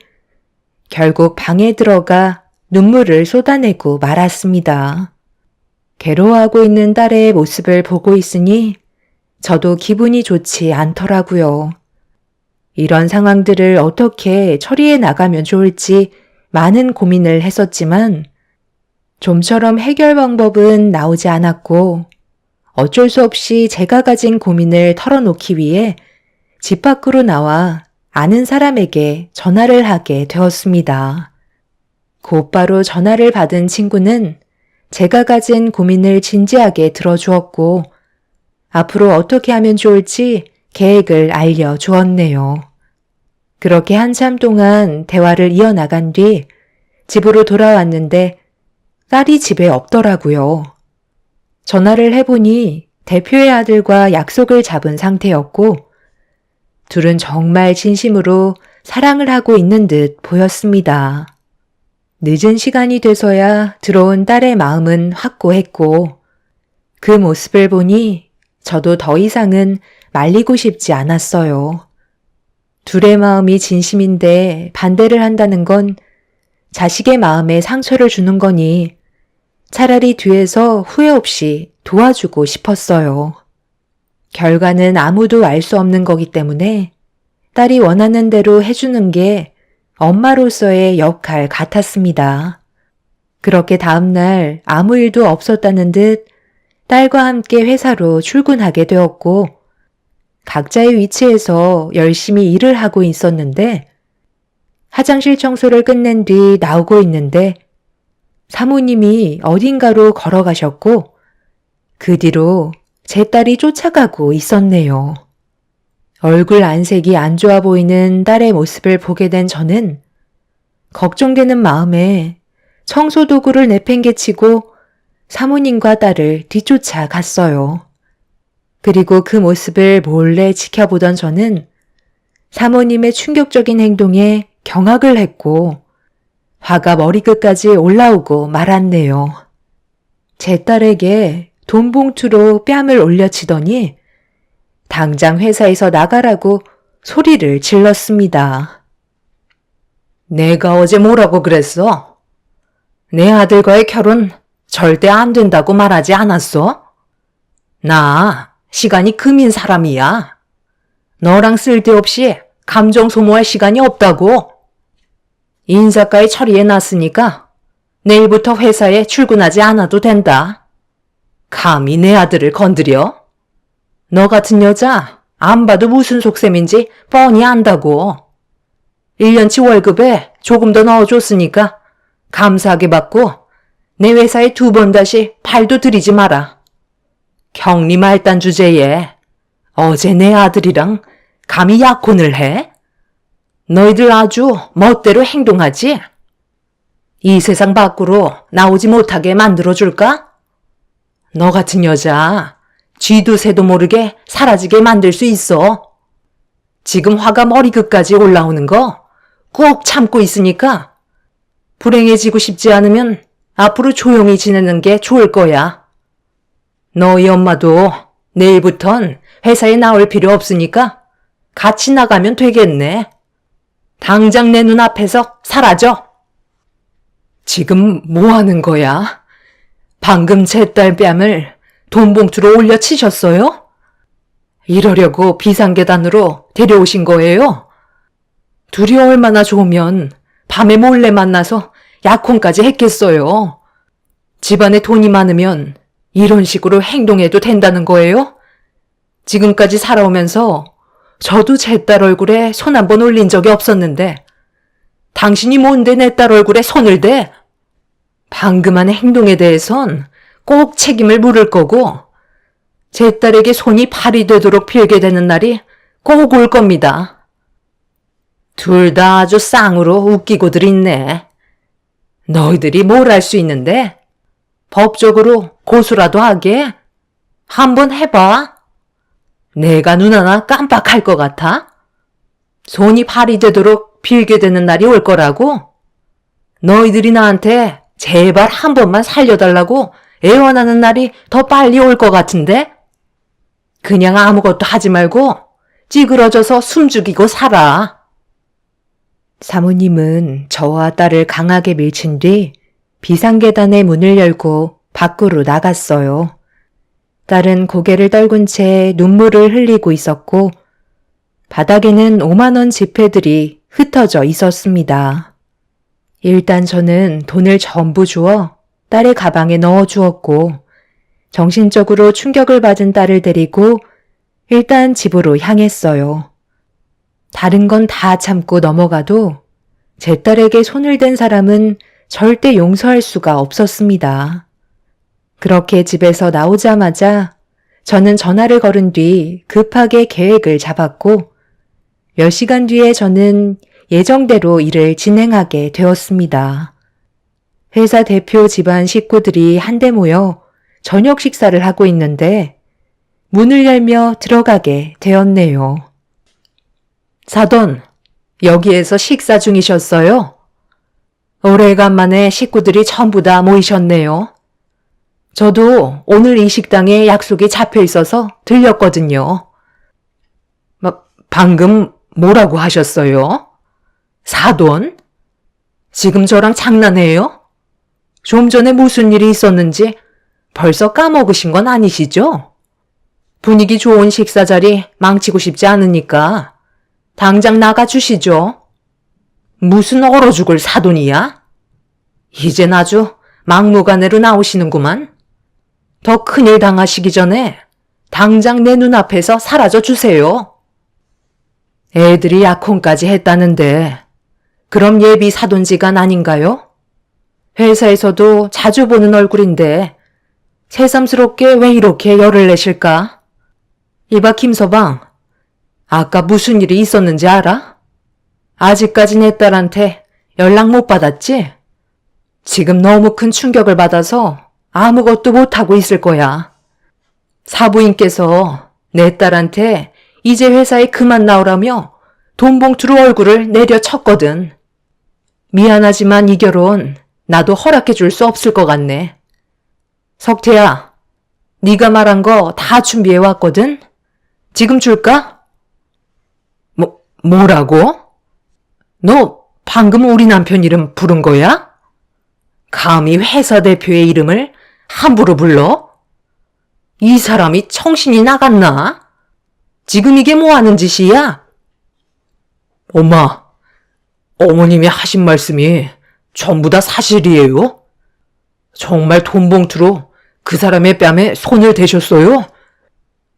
결국 방에 들어가 눈물을 쏟아내고 말았습니다. 괴로워하고 있는 딸의 모습을 보고 있으니 저도 기분이 좋지 않더라고요. 이런 상황들을 어떻게 처리해 나가면 좋을지 많은 고민을 했었지만 좀처럼 해결 방법은 나오지 않았고 어쩔 수 없이 제가 가진 고민을 털어놓기 위해 집 밖으로 나와 아는 사람에게 전화를 하게 되었습니다. 곧바로 전화를 받은 친구는 제가 가진 고민을 진지하게 들어주었고 앞으로 어떻게 하면 좋을지 계획을 알려주었네요. 그렇게 한참 동안 대화를 이어나간 뒤 집으로 돌아왔는데 딸이 집에 없더라고요. 전화를 해보니 대표의 아들과 약속을 잡은 상태였고 둘은 정말 진심으로 사랑을 하고 있는 듯 보였습니다. 늦은 시간이 돼서야 들어온 딸의 마음은 확고했고 그 모습을 보니 저도 더 이상은 말리고 싶지 않았어요. 둘의 마음이 진심인데 반대를 한다는 건 자식의 마음에 상처를 주는 거니 차라리 뒤에서 후회 없이 도와주고 싶었어요. 결과는 아무도 알 수 없는 거기 때문에 딸이 원하는 대로 해주는 게 엄마로서의 역할 같았습니다. 그렇게 다음날 아무 일도 없었다는 듯 딸과 함께 회사로 출근하게 되었고 각자의 위치에서 열심히 일을 하고 있었는데 화장실 청소를 끝낸 뒤 나오고 있는데 사모님이 어딘가로 걸어가셨고 그 뒤로 제 딸이 쫓아가고 있었네요. 얼굴 안색이 안 좋아 보이는 딸의 모습을 보게 된 저는 걱정되는 마음에 청소 도구를 내팽개치고 사모님과 딸을 뒤쫓아 갔어요. 그리고 그 모습을 몰래 지켜보던 저는 사모님의 충격적인 행동에 경악을 했고 화가 머리끝까지 올라오고 말았네요. 제 딸에게 돈 봉투로 뺨을 올려치더니 당장 회사에서 나가라고 소리를 질렀습니다. 내가 어제 뭐라고 그랬어? 내 아들과의 결혼 절대 안 된다고 말하지 않았어? 나 시간이 금인 사람이야. 너랑 쓸데없이 감정 소모할 시간이 없다고. 인사까지 처리해놨으니까 내일부터 회사에 출근하지 않아도 된다. 감히 내 아들을 건드려? 너 같은 여자 안 봐도 무슨 속셈인지 뻔히 안다고. 1년치 월급에 조금 더 넣어줬으니까 감사하게 받고 내 회사에 2번 다시 팔도 들이지 마라. 격리 말단 주제에 어제 내 아들이랑 감히 약혼을 해? 너희들 아주 멋대로 행동하지? 이 세상 밖으로 나오지 못하게 만들어줄까? 너 같은 여자 쥐도 새도 모르게 사라지게 만들 수 있어. 지금 화가 머리끝까지 올라오는 거 꼭 참고 있으니까 불행해지고 싶지 않으면 앞으로 조용히 지내는 게 좋을 거야. 너희 엄마도 내일부턴 회사에 나올 필요 없으니까 같이 나가면 되겠네. 당장 내 눈앞에서 사라져. 지금 뭐 하는 거야? 방금 제 딸 뺨을 돈봉투로 올려 치셨어요? 이러려고 비상계단으로 데려오신 거예요? 둘이 얼마나 좋으면 밤에 몰래 만나서 약혼까지 했겠어요. 집안에 돈이 많으면 이런 식으로 행동해도 된다는 거예요? 지금까지 살아오면서 저도 제 딸 얼굴에 손 한 번 올린 적이 없었는데 당신이 뭔데 내 딸 얼굴에 손을 대? 방금 한 행동에 대해선 꼭 책임을 물을 거고 제 딸에게 손이 발이 되도록 빌게 되는 날이 꼭 올 겁니다. 둘 다 아주 쌍으로 웃기고들 있네. 너희들이 뭘 할 수 있는데? 법적으로 고소라도 하게? 한번 해봐. 내가 눈 하나 깜빡할 것 같아? 손이 발이 되도록 빌게 되는 날이 올 거라고? 너희들이 나한테 제발 한 번만 살려달라고 애원하는 날이 더 빨리 올 것 같은데? 그냥 아무것도 하지 말고 찌그러져서 숨죽이고 살아. 사모님은 저와 딸을 강하게 밀친 뒤 비상계단의 문을 열고 밖으로 나갔어요. 딸은 고개를 떨군 채 눈물을 흘리고 있었고 바닥에는 5만 원 지폐들이 흩어져 있었습니다. 일단 저는 돈을 전부 주어 딸의 가방에 넣어 주었고 정신적으로 충격을 받은 딸을 데리고 일단 집으로 향했어요. 다른 건 다 참고 넘어가도 제 딸에게 손을 댄 사람은 절대 용서할 수가 없었습니다. 그렇게 집에서 나오자마자 저는 전화를 걸은 뒤 급하게 계획을 잡았고 몇 시간 뒤에 저는 예정대로 일을 진행하게 되었습니다. 회사 대표 집안 식구들이 한데 모여 저녁 식사를 하고 있는데 문을 열며 들어가게 되었네요. 사돈, 여기에서 식사 중이셨어요? 오래간만에 식구들이 전부 다 모이셨네요. 저도 오늘 이 식당에 약속이 잡혀 있어서 들렸거든요. 방금 뭐라고 하셨어요? 사돈? 지금 저랑 장난해요? 좀 전에 무슨 일이 있었는지 벌써 까먹으신 건 아니시죠? 분위기 좋은 식사 자리 망치고 싶지 않으니까 당장 나가주시죠. 무슨 얼어 죽을 사돈이야? 이젠 아주 막무가내로 나오시는구만. 더 큰일 당하시기 전에 당장 내 눈앞에서 사라져 주세요. 애들이 약혼까지 했다는데 그럼 예비 사돈지간 아닌가요? 회사에서도 자주 보는 얼굴인데 새삼스럽게 왜 이렇게 열을 내실까? 이봐 김서방, 아까 무슨 일이 있었는지 알아? 아직까지 내 딸한테 연락 못 받았지? 지금 너무 큰 충격을 받아서 아무것도 못하고 있을 거야. 사부인께서 내 딸한테 이제 회사에 그만 나오라며 돈봉투로 얼굴을 내려쳤거든. 미안하지만 이 결혼 나도 허락해 줄 수 없을 것 같네. 석태야, 네가 말한 거 다 준비해 왔거든? 지금 줄까? 뭐라고? 너 방금 우리 남편 이름 부른 거야? 감히 회사 대표의 이름을 함부로 불러? 이 사람이 정신이 나갔나? 지금 이게 뭐 하는 짓이야? 엄마, 어머님이 하신 말씀이 전부 다 사실이에요? 정말 돈봉투로 그 사람의 뺨에 손을 대셨어요?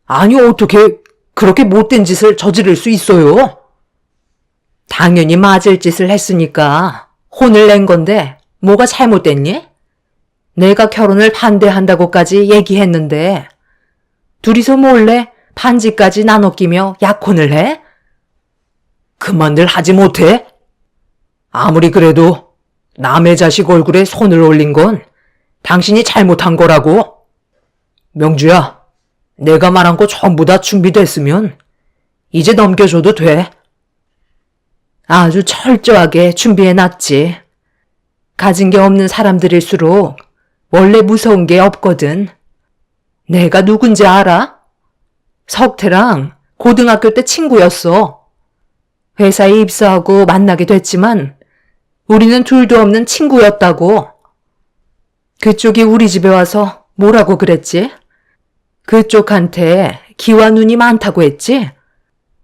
아니, 어떻게 그렇게 못된 짓을 저지를 수 있어요? 당연히 맞을 짓을 했으니까 혼을 낸 건데 뭐가 잘못됐니? 내가 결혼을 반대한다고까지 얘기했는데 둘이서 몰래 반지까지 나눠 끼며 약혼을 해? 그만들 하지 못해? 아무리 그래도 남의 자식 얼굴에 손을 올린 건 당신이 잘못한 거라고. 명주야, 내가 말한 거 전부 다 준비됐으면 이제 넘겨줘도 돼. 아주 철저하게 준비해놨지. 가진 게 없는 사람들일수록 원래 무서운 게 없거든. 내가 누군지 알아? 석태랑 고등학교 때 친구였어. 회사에 입사하고 만나게 됐지만 우리는 둘도 없는 친구였다고. 그쪽이 우리 집에 와서 뭐라고 그랬지? 그쪽한테 기와 눈이 많다고 했지?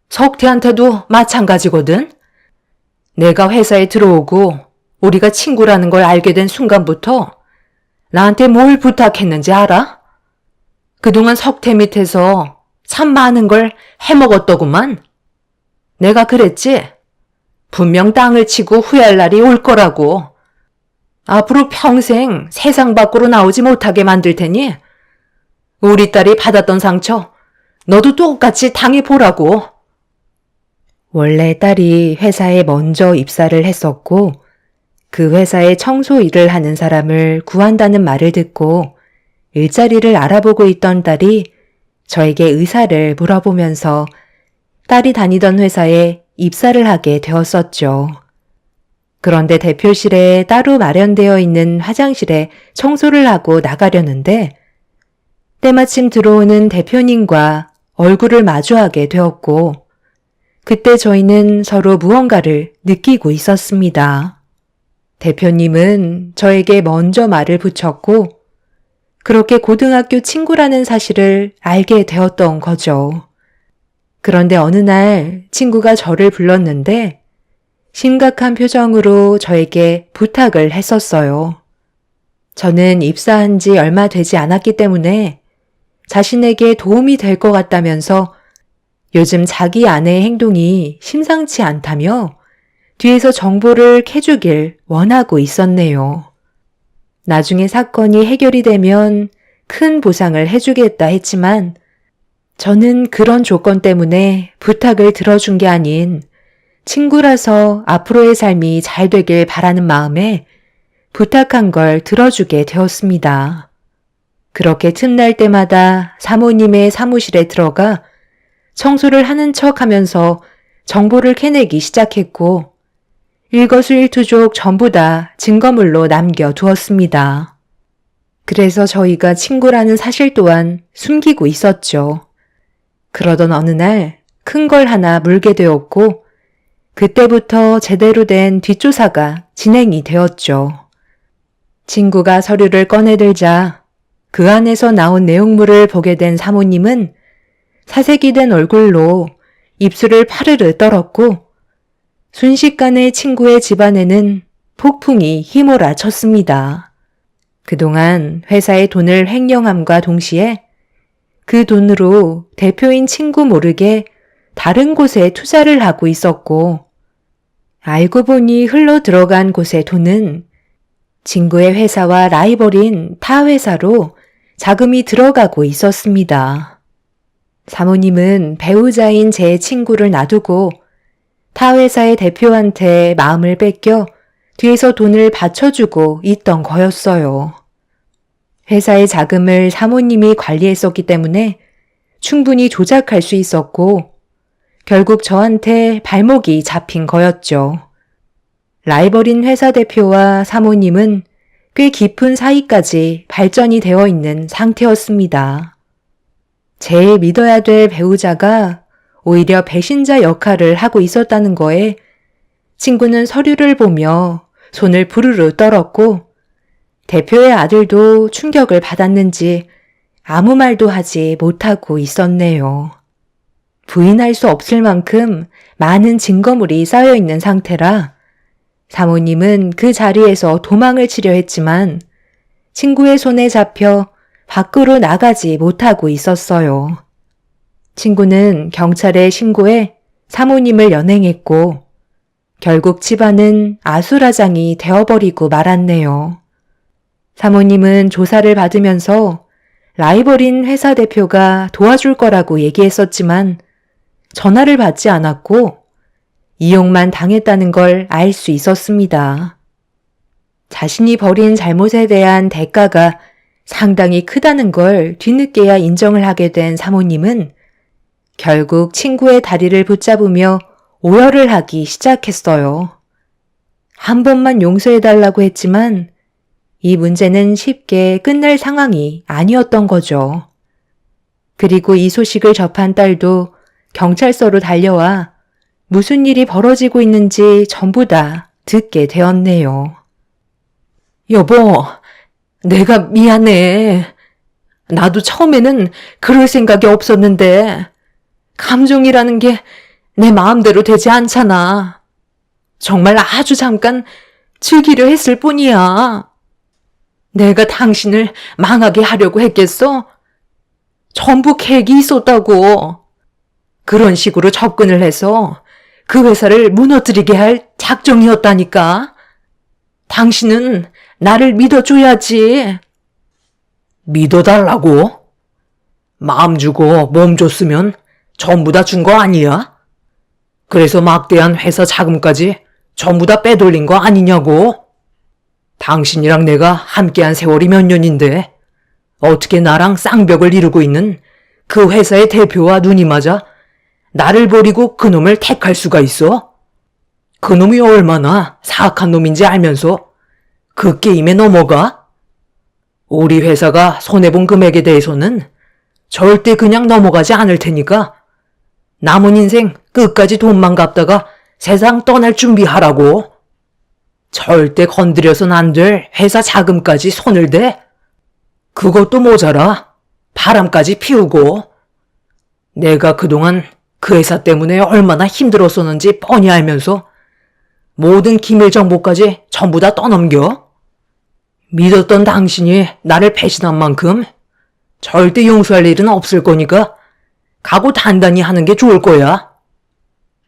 석태한테도 마찬가지거든. 내가 회사에 들어오고 우리가 친구라는 걸 알게 된 순간부터 나한테 뭘 부탁했는지 알아? 그동안 석태 밑에서 참 많은 걸 해먹었더구만. 내가 그랬지? 분명 땅을 치고 후회할 날이 올 거라고. 앞으로 평생 세상 밖으로 나오지 못하게 만들 테니 우리 딸이 받았던 상처 너도 똑같이 당해보라고. 원래 딸이 회사에 먼저 입사를 했었고 그 회사에 청소 일을 하는 사람을 구한다는 말을 듣고 일자리를 알아보고 있던 딸이 저에게 의사를 물어보면서 딸이 다니던 회사에 입사를 하게 되었었죠. 그런데 대표실에 따로 마련되어 있는 화장실에 청소를 하고 나가려는데 때마침 들어오는 대표님과 얼굴을 마주하게 되었고 그때 저희는 서로 무언가를 느끼고 있었습니다. 대표님은 저에게 먼저 말을 붙였고 그렇게 고등학교 친구라는 사실을 알게 되었던 거죠. 그런데 어느 날 친구가 저를 불렀는데 심각한 표정으로 저에게 부탁을 했었어요. 저는 입사한 지 얼마 되지 않았기 때문에 자신에게 도움이 될 것 같다면서 요즘 자기 아내의 행동이 심상치 않다며 뒤에서 정보를 캐주길 원하고 있었네요. 나중에 사건이 해결이 되면 큰 보상을 해주겠다 했지만 저는 그런 조건 때문에 부탁을 들어준 게 아닌 친구라서 앞으로의 삶이 잘 되길 바라는 마음에 부탁한 걸 들어주게 되었습니다. 그렇게 틈날 때마다 사모님의 사무실에 들어가 청소를 하는 척 하면서 정보를 캐내기 시작했고 일거수일투족 전부 다 증거물로 남겨두었습니다. 그래서 저희가 친구라는 사실 또한 숨기고 있었죠. 그러던 어느 날 큰 걸 하나 물게 되었고 그때부터 제대로 된 뒷조사가 진행이 되었죠. 친구가 서류를 꺼내들자 그 안에서 나온 내용물을 보게 된 사모님은 사색이 된 얼굴로 입술을 파르르 떨었고 순식간에 친구의 집안에는 폭풍이 휘몰아쳤습니다. 그동안 회사의 돈을 횡령함과 동시에 그 돈으로 대표인 친구 모르게 다른 곳에 투자를 하고 있었고 알고 보니 흘러 들어간 곳의 돈은 친구의 회사와 라이벌인 타 회사로 자금이 들어가고 있었습니다. 사모님은 배우자인 제 친구를 놔두고 타 회사의 대표한테 마음을 뺏겨 뒤에서 돈을 받쳐주고 있던 거였어요. 회사의 자금을 사모님이 관리했었기 때문에 충분히 조작할 수 있었고 결국 저한테 발목이 잡힌 거였죠. 라이벌인 회사 대표와 사모님은 꽤 깊은 사이까지 발전이 되어 있는 상태였습니다. 제일 믿어야 될 배우자가 오히려 배신자 역할을 하고 있었다는 거에 친구는 서류를 보며 손을 부르르 떨었고 대표의 아들도 충격을 받았는지 아무 말도 하지 못하고 있었네요. 부인할 수 없을 만큼 많은 증거물이 쌓여 있는 상태라 사모님은 그 자리에서 도망을 치려 했지만 친구의 손에 잡혀 밖으로 나가지 못하고 있었어요. 친구는 경찰에 신고해 사모님을 연행했고 결국 집안은 아수라장이 되어버리고 말았네요. 사모님은 조사를 받으면서 라이벌인 회사 대표가 도와줄 거라고 얘기했었지만 전화를 받지 않았고 이용만 당했다는 걸 알 수 있었습니다. 자신이 벌인 잘못에 대한 대가가 상당히 크다는 걸 뒤늦게야 인정을 하게 된 사모님은 결국 친구의 다리를 붙잡으며 오열을 하기 시작했어요. 한 번만 용서해달라고 했지만 이 문제는 쉽게 끝날 상황이 아니었던 거죠. 그리고 이 소식을 접한 딸도 경찰서로 달려와 무슨 일이 벌어지고 있는지 전부 다 듣게 되었네요. 여보, 내가 미안해. 나도 처음에는 그럴 생각이 없었는데 감정이라는 게 내 마음대로 되지 않잖아. 정말 아주 잠깐 즐기려 했을 뿐이야. 내가 당신을 망하게 하려고 했겠어? 전부 계획이 있었다고. 그런 식으로 접근을 해서 그 회사를 무너뜨리게 할 작정이었다니까. 당신은 나를 믿어줘야지. 믿어달라고? 마음 주고 몸 줬으면 전부 다 준 거 아니야? 그래서 막대한 회사 자금까지 전부 다 빼돌린 거 아니냐고? 당신이랑 내가 함께한 세월이 몇 년인데 어떻게 나랑 쌍벽을 이루고 있는 그 회사의 대표와 눈이 맞아 나를 버리고 그놈을 택할 수가 있어? 그놈이 얼마나 사악한 놈인지 알면서 그 게임에 넘어가? 우리 회사가 손해본 금액에 대해서는 절대 그냥 넘어가지 않을 테니까 남은 인생 끝까지 돈만 갚다가 세상 떠날 준비하라고. 절대 건드려선 안 될 회사 자금까지 손을 대. 그것도 모자라 바람까지 피우고. 내가 그동안 그 회사 때문에 얼마나 힘들었었는지 뻔히 알면서 모든 기밀 정보까지 전부 다 떠넘겨. 믿었던 당신이 나를 배신한 만큼 절대 용서할 일은 없을 거니까 각오 단단히 하는 게 좋을 거야.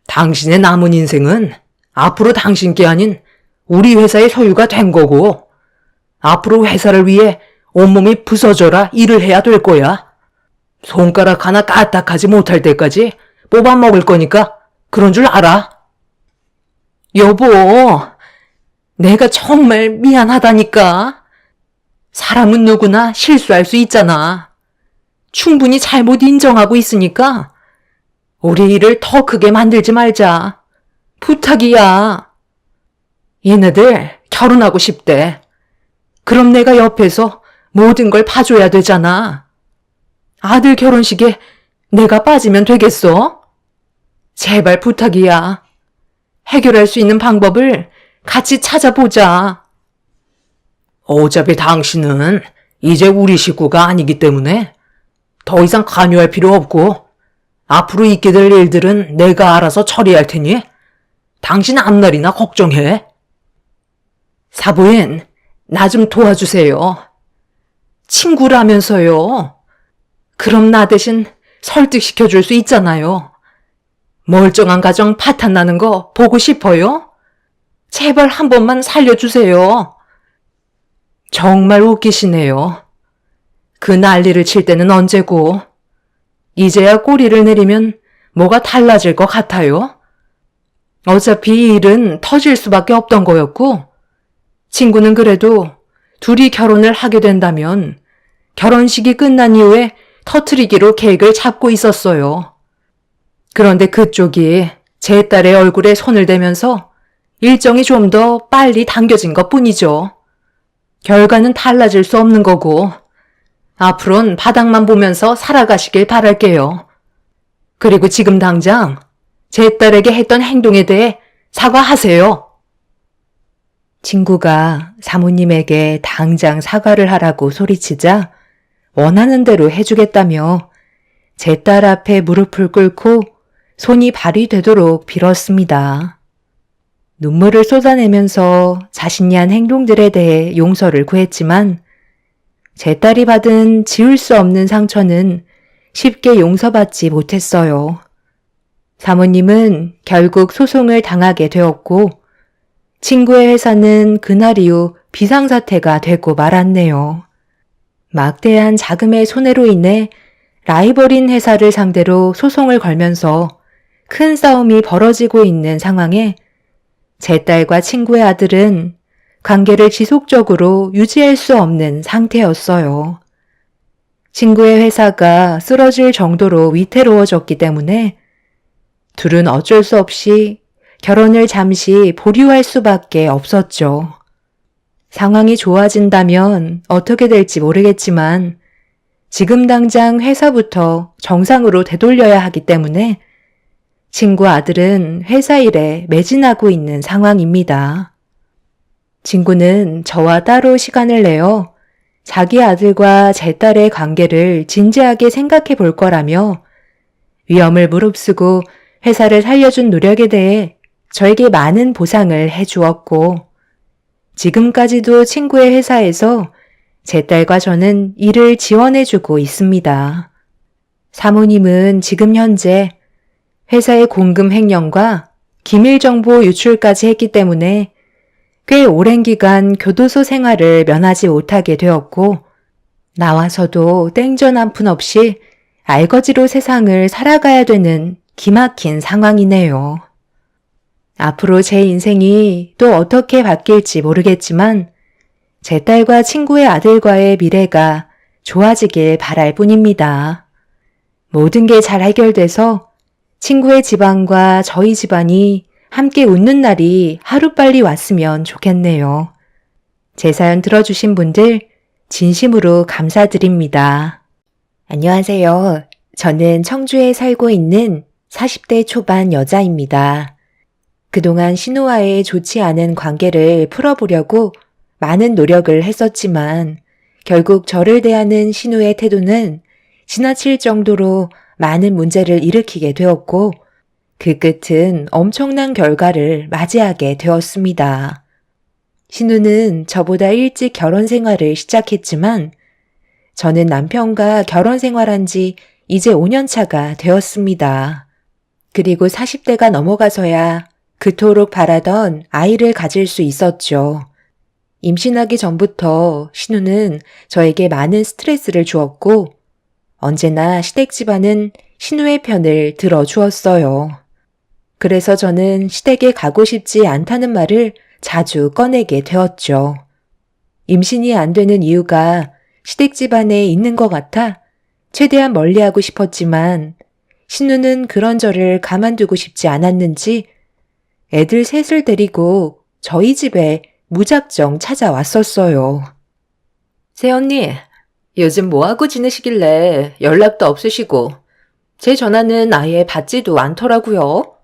당신의 남은 인생은 앞으로 당신께 아닌 우리 회사의 소유가 된 거고 앞으로 회사를 위해 온몸이 부서져라 일을 해야 될 거야. 손가락 하나 까딱하지 못할 때까지 뽑아 먹을 거니까 그런 줄 알아. 여보, 내가 정말 미안하다니까. 사람은 누구나 실수할 수 있잖아. 충분히 잘못 인정하고 있으니까 우리 일을 더 크게 만들지 말자. 부탁이야. 얘네들 결혼하고 싶대. 그럼 내가 옆에서 모든 걸 봐줘야 되잖아. 아들 결혼식에 내가 빠지면 되겠어? 제발 부탁이야. 해결할 수 있는 방법을 같이 찾아보자. 어차피 당신은 이제 우리 식구가 아니기 때문에 더 이상 관여할 필요 없고 앞으로 있게 될 일들은 내가 알아서 처리할 테니 당신 앞날이나 걱정해. 사부인, 나 좀 도와주세요. 친구라면서요. 그럼 나 대신 설득시켜줄 수 있잖아요. 멀쩡한 가정 파탄 나는 거 보고 싶어요? 제발 한 번만 살려주세요. 정말 웃기시네요. 그 난리를 칠 때는 언제고 이제야 꼬리를 내리면 뭐가 달라질 것 같아요? 어차피 이 일은 터질 수밖에 없던 거였고 친구는 그래도 둘이 결혼을 하게 된다면 결혼식이 끝난 이후에 터트리기로 계획을 잡고 있었어요. 그런데 그쪽이 제 딸의 얼굴에 손을 대면서 일정이 좀 더 빨리 당겨진 것 뿐이죠. 결과는 달라질 수 없는 거고 앞으로는 바닥만 보면서 살아가시길 바랄게요. 그리고 지금 당장 제 딸에게 했던 행동에 대해 사과하세요. 친구가 사모님에게 당장 사과를 하라고 소리치자 원하는 대로 해주겠다며 제 딸 앞에 무릎을 꿇고 손이 발이 되도록 빌었습니다. 눈물을 쏟아내면서 자신이 한 행동들에 대해 용서를 구했지만 제 딸이 받은 지울 수 없는 상처는 쉽게 용서받지 못했어요. 사모님은 결국 소송을 당하게 되었고 친구의 회사는 그날 이후 비상사태가 되고 말았네요. 막대한 자금의 손해로 인해 라이벌인 회사를 상대로 소송을 걸면서 큰 싸움이 벌어지고 있는 상황에 제 딸과 친구의 아들은 관계를 지속적으로 유지할 수 없는 상태였어요. 친구의 회사가 쓰러질 정도로 위태로워졌기 때문에 둘은 어쩔 수 없이 결혼을 잠시 보류할 수밖에 없었죠. 상황이 좋아진다면 어떻게 될지 모르겠지만 지금 당장 회사부터 정상으로 되돌려야 하기 때문에 친구 아들은 회사 일에 매진하고 있는 상황입니다. 친구는 저와 따로 시간을 내어 자기 아들과 제 딸의 관계를 진지하게 생각해 볼 거라며 위험을 무릅쓰고 회사를 살려준 노력에 대해 저에게 많은 보상을 해주었고 지금까지도 친구의 회사에서 제 딸과 저는 일을 지원해주고 있습니다. 사모님은 지금 현재 회사의 공금 횡령과 기밀 정보 유출까지 했기 때문에 꽤 오랜 기간 교도소 생활을 면하지 못하게 되었고 나와서도 땡전 한 푼 없이 알거지로 세상을 살아가야 되는 기막힌 상황이네요. 앞으로 제 인생이 또 어떻게 바뀔지 모르겠지만 제 딸과 친구의 아들과의 미래가 좋아지길 바랄 뿐입니다. 모든 게 잘 해결돼서 친구의 집안과 저희 집안이 함께 웃는 날이 하루빨리 왔으면 좋겠네요. 제 사연 들어주신 분들 진심으로 감사드립니다. 안녕하세요. 저는 청주에 살고 있는 40대 초반 여자입니다. 그동안 신우와의 좋지 않은 관계를 풀어보려고 많은 노력을 했었지만 결국 저를 대하는 신우의 태도는 지나칠 정도로 많은 문제를 일으키게 되었고 그 끝은 엄청난 결과를 맞이하게 되었습니다. 신우는 저보다 일찍 결혼 생활을 시작했지만 저는 남편과 결혼 생활한 지 이제 5년 차가 되었습니다. 그리고 40대가 넘어가서야 그토록 바라던 아이를 가질 수 있었죠. 임신하기 전부터 신우는 저에게 많은 스트레스를 주었고 언제나 시댁 집안은 신우의 편을 들어주었어요. 그래서 저는 시댁에 가고 싶지 않다는 말을 자주 꺼내게 되었죠. 임신이 안 되는 이유가 시댁 집안에 있는 것 같아 최대한 멀리하고 싶었지만 신우는 그런 저를 가만두고 싶지 않았는지 애들 셋을 데리고 저희 집에 무작정 찾아왔었어요. 새언니, 요즘 뭐하고 지내시길래 연락도 없으시고 제 전화는 아예 받지도 않더라고요.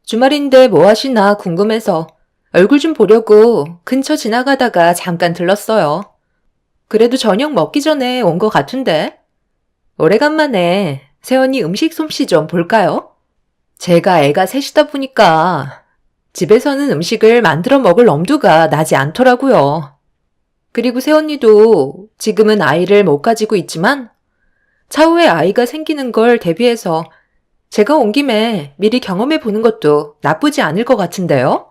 주말인데 뭐 하시나 궁금해서 얼굴 좀 보려고 근처 지나가다가 잠깐 들렀어요. 그래도 저녁 먹기 전에 온 것 같은데. 오래간만에 새언니 음식 솜씨 좀 볼까요? 제가 애가 셋이다 보니까 집에서는 음식을 만들어 먹을 엄두가 나지 않더라고요. 그리고 새언니도 지금은 아이를 못 가지고 있지만 차후에 아이가 생기는 걸 대비해서 제가 온 김에 미리 경험해 보는 것도 나쁘지 않을 것 같은데요?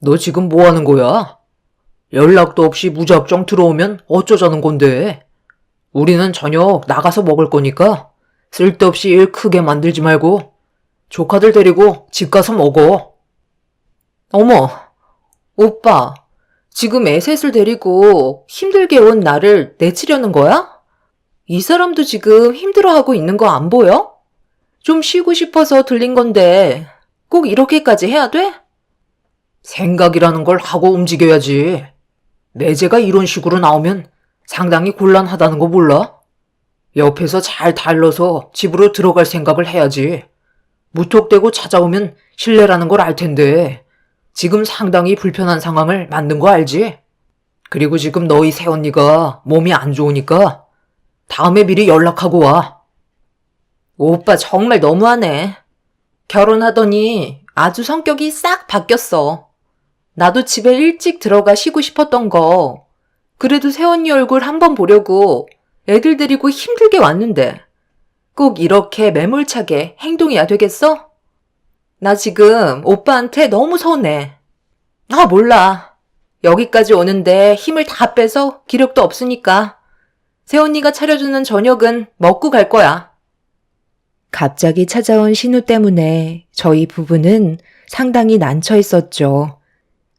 너 지금 뭐 하는 거야? 연락도 없이 무작정 들어오면 어쩌자는 건데? 우리는 저녁 나가서 먹을 거니까 쓸데없이 일 크게 만들지 말고 조카들 데리고 집 가서 먹어. 어머, 오빠, 지금 애 셋을 데리고 힘들게 온 나를 내치려는 거야? 이 사람도 지금 힘들어하고 있는 거 안 보여? 좀 쉬고 싶어서 들린 건데 꼭 이렇게까지 해야 돼? 생각이라는 걸 하고 움직여야지. 매제가 이런 식으로 나오면 상당히 곤란하다는 거 몰라? 옆에서 잘 달러서 집으로 들어갈 생각을 해야지. 무턱대고 찾아오면 실례라는 걸 알 텐데 지금 상당히 불편한 상황을 만든 거 알지? 그리고 지금 너희 새언니가 몸이 안 좋으니까 다음에 미리 연락하고 와. 오빠 정말 너무하네. 결혼하더니 아주 성격이 싹 바뀌었어. 나도 집에 일찍 들어가 쉬고 싶었던 거. 그래도 새언니 얼굴 한번 보려고 애들 데리고 힘들게 왔는데 꼭 이렇게 매몰차게 행동해야 되겠어? 나 지금 오빠한테 너무 서운해. 아, 몰라. 여기까지 오는데 힘을 다 빼서 기력도 없으니까 새언니가 차려주는 저녁은 먹고 갈 거야. 갑자기 찾아온 신우 때문에 저희 부부는 상당히 난처 있었죠.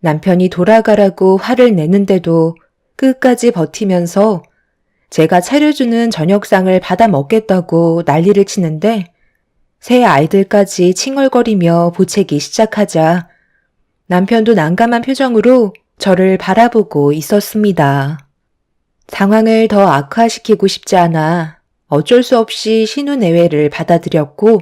남편이 돌아가라고 화를 내는데도 끝까지 버티면서 제가 차려주는 저녁상을 받아 먹겠다고 난리를 치는데 새 아이들까지 칭얼거리며 보채기 시작하자 남편도 난감한 표정으로 저를 바라보고 있었습니다. 상황을 더 악화시키고 싶지 않아 어쩔 수 없이 신우 내외를 받아들였고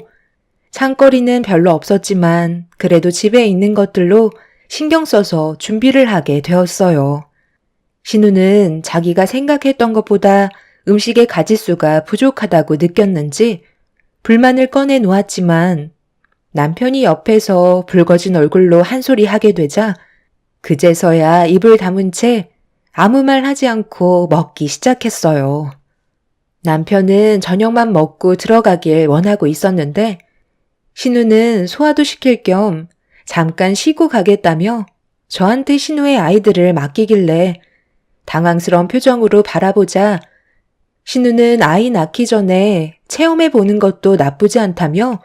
창거리는 별로 없었지만 그래도 집에 있는 것들로 신경 써서 준비를 하게 되었어요. 신우는 자기가 생각했던 것보다 음식의 가짓수가 부족하다고 느꼈는지 불만을 꺼내 놓았지만 남편이 옆에서 붉어진 얼굴로 한 소리 하게 되자 그제서야 입을 다문 채 아무 말 하지 않고 먹기 시작했어요. 남편은 저녁만 먹고 들어가길 원하고 있었는데 신우는 소화도 시킬 겸 잠깐 쉬고 가겠다며 저한테 신우의 아이들을 맡기길래 당황스러운 표정으로 바라보자 신우는 아이 낳기 전에 체험해 보는 것도 나쁘지 않다며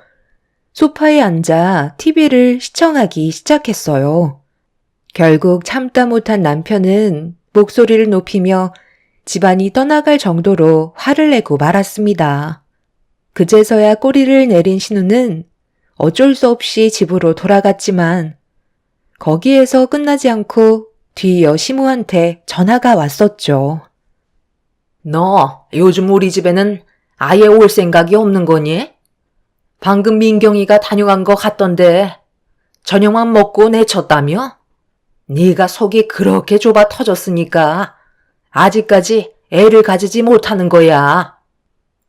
소파에 앉아 TV를 시청하기 시작했어요. 결국 참다 못한 남편은 목소리를 높이며 집안이 떠나갈 정도로 화를 내고 말았습니다. 그제서야 꼬리를 내린 신우는 어쩔 수 없이 집으로 돌아갔지만 거기에서 끝나지 않고 뒤이어 시무한테 전화가 왔었죠. 너 요즘 우리 집에는 아예 올 생각이 없는 거니? 방금 민경이가 다녀간 거 같던데 저녁만 먹고 내쳤다며? 네가 속이 그렇게 좁아 터졌으니까 아직까지 애를 가지지 못하는 거야.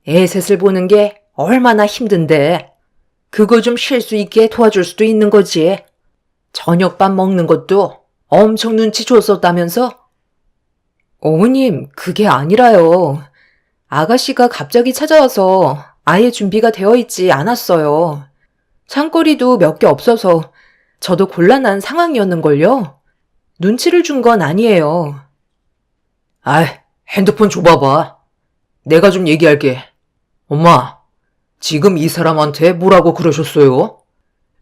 애 셋을 보는 게 얼마나 힘든데 그거 좀 쉴 수 있게 도와줄 수도 있는 거지. 저녁밥 먹는 것도 엄청 눈치 줬었다면서? 어머님, 그게 아니라요. 아가씨가 갑자기 찾아와서 아예 준비가 되어 있지 않았어요. 창거리도 몇 개 없어서 저도 곤란한 상황이었는걸요. 눈치를 준 건 아니에요. 아이, 핸드폰 줘봐봐. 내가 좀 얘기할게. 엄마, 지금 이 사람한테 뭐라고 그러셨어요?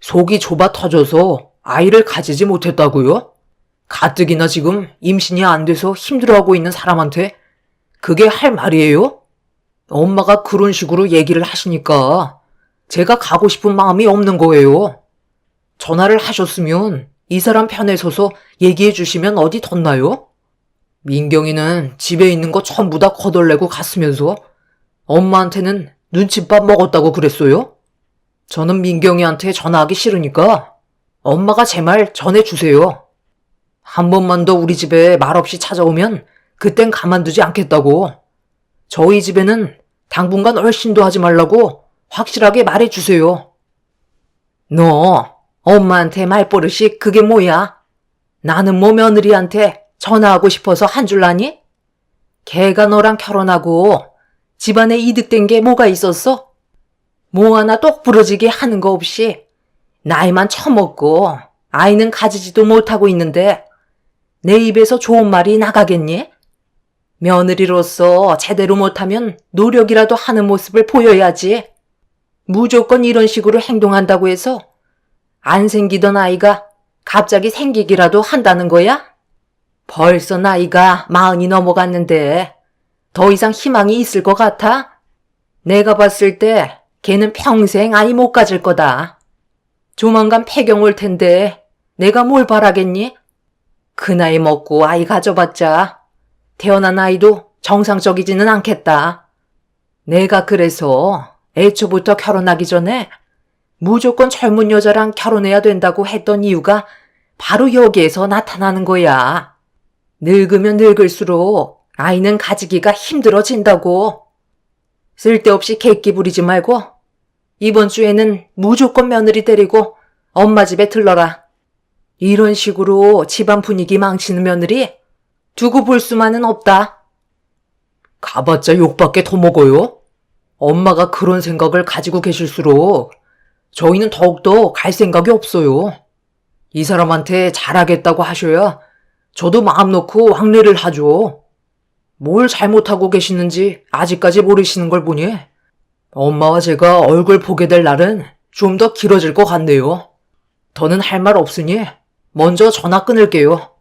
속이 좁아 터져서 아이를 가지지 못했다고요? 가뜩이나 지금 임신이 안 돼서 힘들어하고 있는 사람한테 그게 할 말이에요? 엄마가 그런 식으로 얘기를 하시니까 제가 가고 싶은 마음이 없는 거예요. 전화를 하셨으면 이 사람 편에 서서 얘기해 주시면 어디 덧나요? 민경이는 집에 있는 거 전부 다 거덜내고 갔으면서 엄마한테는 눈칫밥 먹었다고 그랬어요? 저는 민경이한테 전화하기 싫으니까 엄마가 제 말 전해주세요. 한 번만 더 우리 집에 말없이 찾아오면 그땐 가만두지 않겠다고. 저희 집에는 당분간 얼씬도 하지 말라고 확실하게 말해주세요. 너 엄마한테 말버릇이 그게 뭐야? 나는 뭐 며느리한테 전화하고 싶어서 한 줄 아니? 걔가 너랑 결혼하고 집안에 이득된 게 뭐가 있었어? 뭐 하나 똑 부러지게 하는 거 없이 나이만 처먹고 아이는 가지지도 못하고 있는데 내 입에서 좋은 말이 나가겠니? 며느리로서 제대로 못하면 노력이라도 하는 모습을 보여야지. 무조건 이런 식으로 행동한다고 해서 안 생기던 아이가 갑자기 생기기라도 한다는 거야? 벌써 나이가 40이 넘어갔는데 더 이상 희망이 있을 것 같아? 내가 봤을 때 걔는 평생 아이 못 가질 거다. 조만간 폐경 올 텐데 내가 뭘 바라겠니? 그 나이 먹고 아이 가져봤자 태어난 아이도 정상적이지는 않겠다. 내가 그래서 애초부터 결혼하기 전에 무조건 젊은 여자랑 결혼해야 된다고 했던 이유가 바로 여기에서 나타나는 거야. 늙으면 늙을수록 아이는 가지기가 힘들어진다고. 쓸데없이 객기 부리지 말고 이번 주에는 무조건 며느리 데리고 엄마 집에 들러라. 이런 식으로 집안 분위기 망치는 며느리 두고 볼 수만은 없다. 가봤자 욕밖에 더 먹어요? 엄마가 그런 생각을 가지고 계실수록 저희는 더욱더 갈 생각이 없어요. 이 사람한테 잘하겠다고 하셔야 저도 마음 놓고 왕래를 하죠. 뭘 잘못하고 계시는지 아직까지 모르시는 걸 보니 엄마와 제가 얼굴 보게 될 날은 좀 더 길어질 것 같네요. 더는 할 말 없으니 먼저 전화 끊을게요.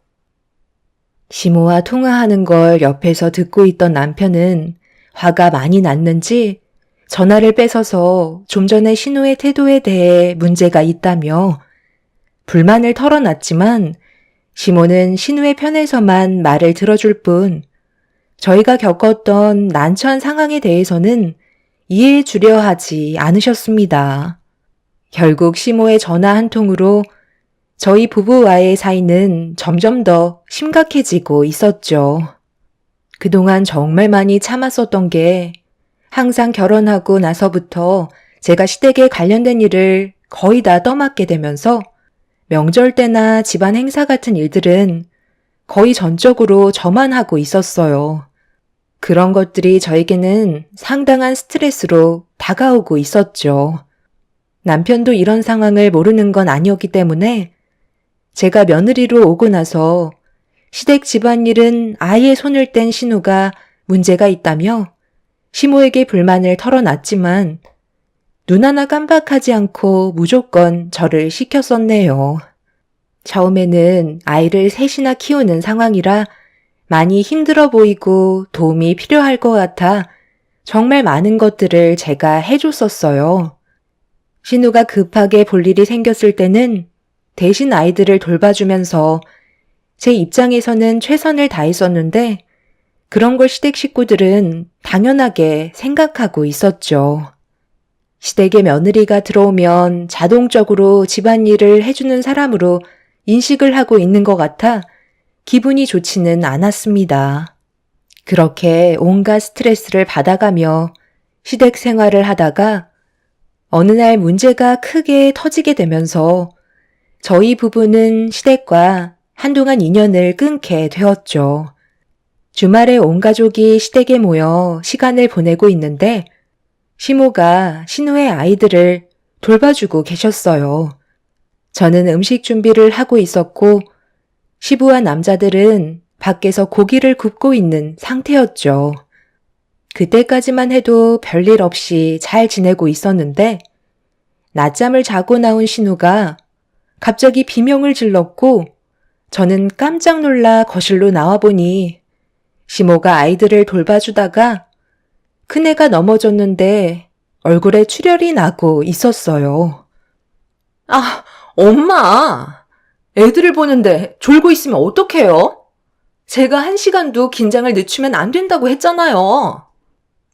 시모와 통화하는 걸 옆에서 듣고 있던 남편은 화가 많이 났는지 전화를 뺏어서 좀 전에 신우의 태도에 대해 문제가 있다며 불만을 털어놨지만 시모는 신우의 편에서만 말을 들어줄 뿐 저희가 겪었던 난처한 상황에 대해서는 이해해 주려 하지 않으셨습니다. 결국 시모의 전화 한 통으로 저희 부부와의 사이는 점점 더 심각해지고 있었죠. 그동안 정말 많이 참았었던 게 항상 결혼하고 나서부터 제가 시댁에 관련된 일을 거의 다 떠맡게 되면서 명절 때나 집안 행사 같은 일들은 거의 전적으로 저만 하고 있었어요. 그런 것들이 저에게는 상당한 스트레스로 다가오고 있었죠. 남편도 이런 상황을 모르는 건 아니었기 때문에 제가 며느리로 오고 나서 시댁 집안일은 아예 손을 뗀 신우가 문제가 있다며 시모에게 불만을 털어놨지만 눈 하나 깜박하지 않고 무조건 저를 시켰었네요. 처음에는 아이를 셋이나 키우는 상황이라 많이 힘들어 보이고 도움이 필요할 것 같아 정말 많은 것들을 제가 해줬었어요. 신우가 급하게 볼 일이 생겼을 때는 대신 아이들을 돌봐주면서 제 입장에서는 최선을 다했었는데 그런 걸 시댁 식구들은 당연하게 생각하고 있었죠. 시댁에 며느리가 들어오면 자동적으로 집안일을 해주는 사람으로 인식을 하고 있는 것 같아 기분이 좋지는 않았습니다. 그렇게 온갖 스트레스를 받아가며 시댁 생활을 하다가 어느 날 문제가 크게 터지게 되면서 저희 부부는 시댁과 한동안 인연을 끊게 되었죠. 주말에 온 가족이 시댁에 모여 시간을 보내고 있는데 시모가 신우의 아이들을 돌봐주고 계셨어요. 저는 음식 준비를 하고 있었고 시부와 남자들은 밖에서 고기를 굽고 있는 상태였죠. 그때까지만 해도 별일 없이 잘 지내고 있었는데 낮잠을 자고 나온 신우가 갑자기 비명을 질렀고 저는 깜짝 놀라 거실로 나와보니 시모가 아이들을 돌봐주다가 큰애가 넘어졌는데 얼굴에 출혈이 나고 있었어요. 아, 엄마! 애들을 보는데 졸고 있으면 어떡해요? 제가 1시간도 긴장을 늦추면 안 된다고 했잖아요.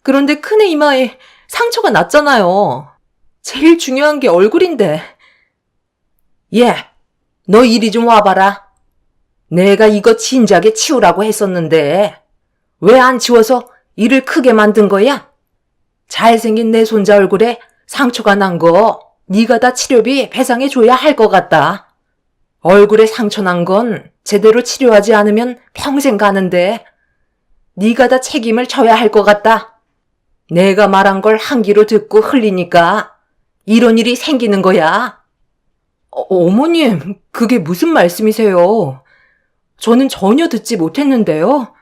그런데 큰애 이마에 상처가 났잖아요. 제일 중요한 게 얼굴인데. 얘, 너 이리 좀 와봐라. 내가 이거 진작에 치우라고 했었는데 왜 안 치워서 일을 크게 만든 거야? 잘생긴 내 손자 얼굴에 상처가 난 거 네가 다 치료비 배상해줘야 할 것 같다. 얼굴에 상처 난 건 제대로 치료하지 않으면 평생 가는데 네가 다 책임을 져야 할 것 같다. 내가 말한 걸 한 귀로 듣고 흘리니까 이런 일이 생기는 거야. 어머님, 그게 무슨 말씀이세요? 저는 전혀 듣지 못했는데요.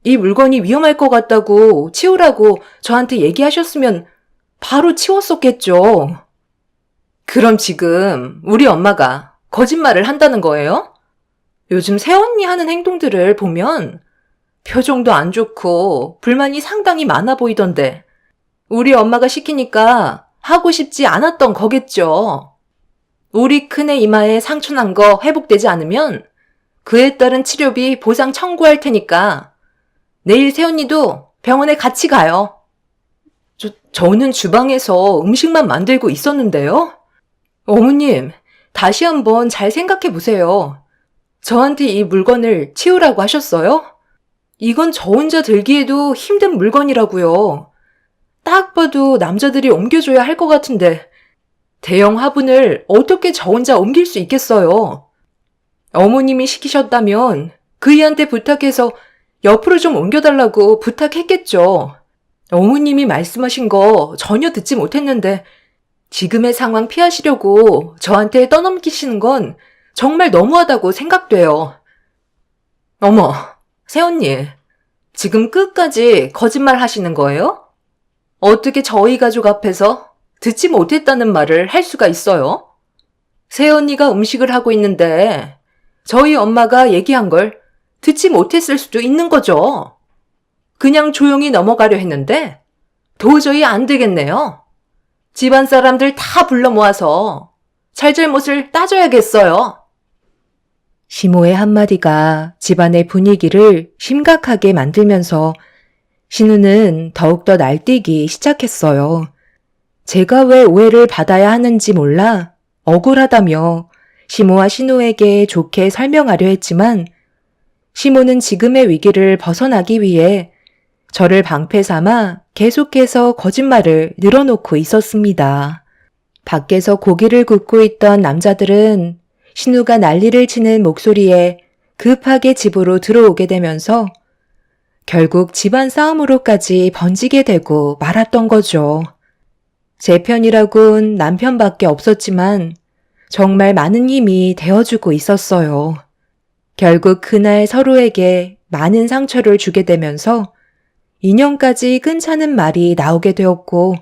이 물건이 위험할 것 같다고 치우라고 저한테 얘기하셨으면 바로 치웠었겠죠. 그럼 지금 우리 엄마가 거짓말을 한다는 거예요? 요즘 새언니 하는 행동들을 보면 표정도 안 좋고 불만이 상당히 많아 보이던데 우리 엄마가 시키니까 하고 싶지 않았던 거겠죠. 우리 큰애 이마에 상처 난 거 회복되지 않으면 그에 따른 치료비 보상 청구할 테니까 내일 새언니도 병원에 같이 가요. 저는 주방에서 음식만 만들고 있었는데요. 어머님, 다시 한번 잘 생각해 보세요. 저한테 이 물건을 치우라고 하셨어요? 이건 저 혼자 들기에도 힘든 물건이라고요. 딱 봐도 남자들이 옮겨줘야 할 것 같은데 대형 화분을 어떻게 저 혼자 옮길 수 있겠어요? 어머님이 시키셨다면 그이한테 부탁해서 옆으로 좀 옮겨달라고 부탁했겠죠. 어머님이 말씀하신 거 전혀 듣지 못했는데 지금의 상황 피하시려고 저한테 떠넘기시는 건 정말 너무하다고 생각돼요. 어머, 새언니, 지금 끝까지 거짓말 하시는 거예요? 어떻게 저희 가족 앞에서 듣지 못했다는 말을 할 수가 있어요? 새언니가 음식을 하고 있는데 저희 엄마가 얘기한 걸 듣지 못했을 수도 있는 거죠. 그냥 조용히 넘어가려 했는데 도저히 안 되겠네요. 집안 사람들 다 불러 모아서 잘잘못을 따져야겠어요. 시모의 한마디가 집안의 분위기를 심각하게 만들면서 신우는 더욱더 날뛰기 시작했어요. 제가 왜 오해를 받아야 하는지 몰라 억울하다며 시모와 신우에게 좋게 설명하려 했지만 시모는 지금의 위기를 벗어나기 위해 저를 방패 삼아 계속해서 거짓말을 늘어놓고 있었습니다. 밖에서 고기를 굽고 있던 남자들은 신우가 난리를 치는 목소리에 급하게 집으로 들어오게 되면서 결국 집안 싸움으로까지 번지게 되고 말았던 거죠. 제 편이라곤 남편밖에 없었지만 정말 많은 힘이 되어주고 있었어요. 결국 그날 서로에게 많은 상처를 주게 되면서 인연까지 끊자는 말이 나오게 되었고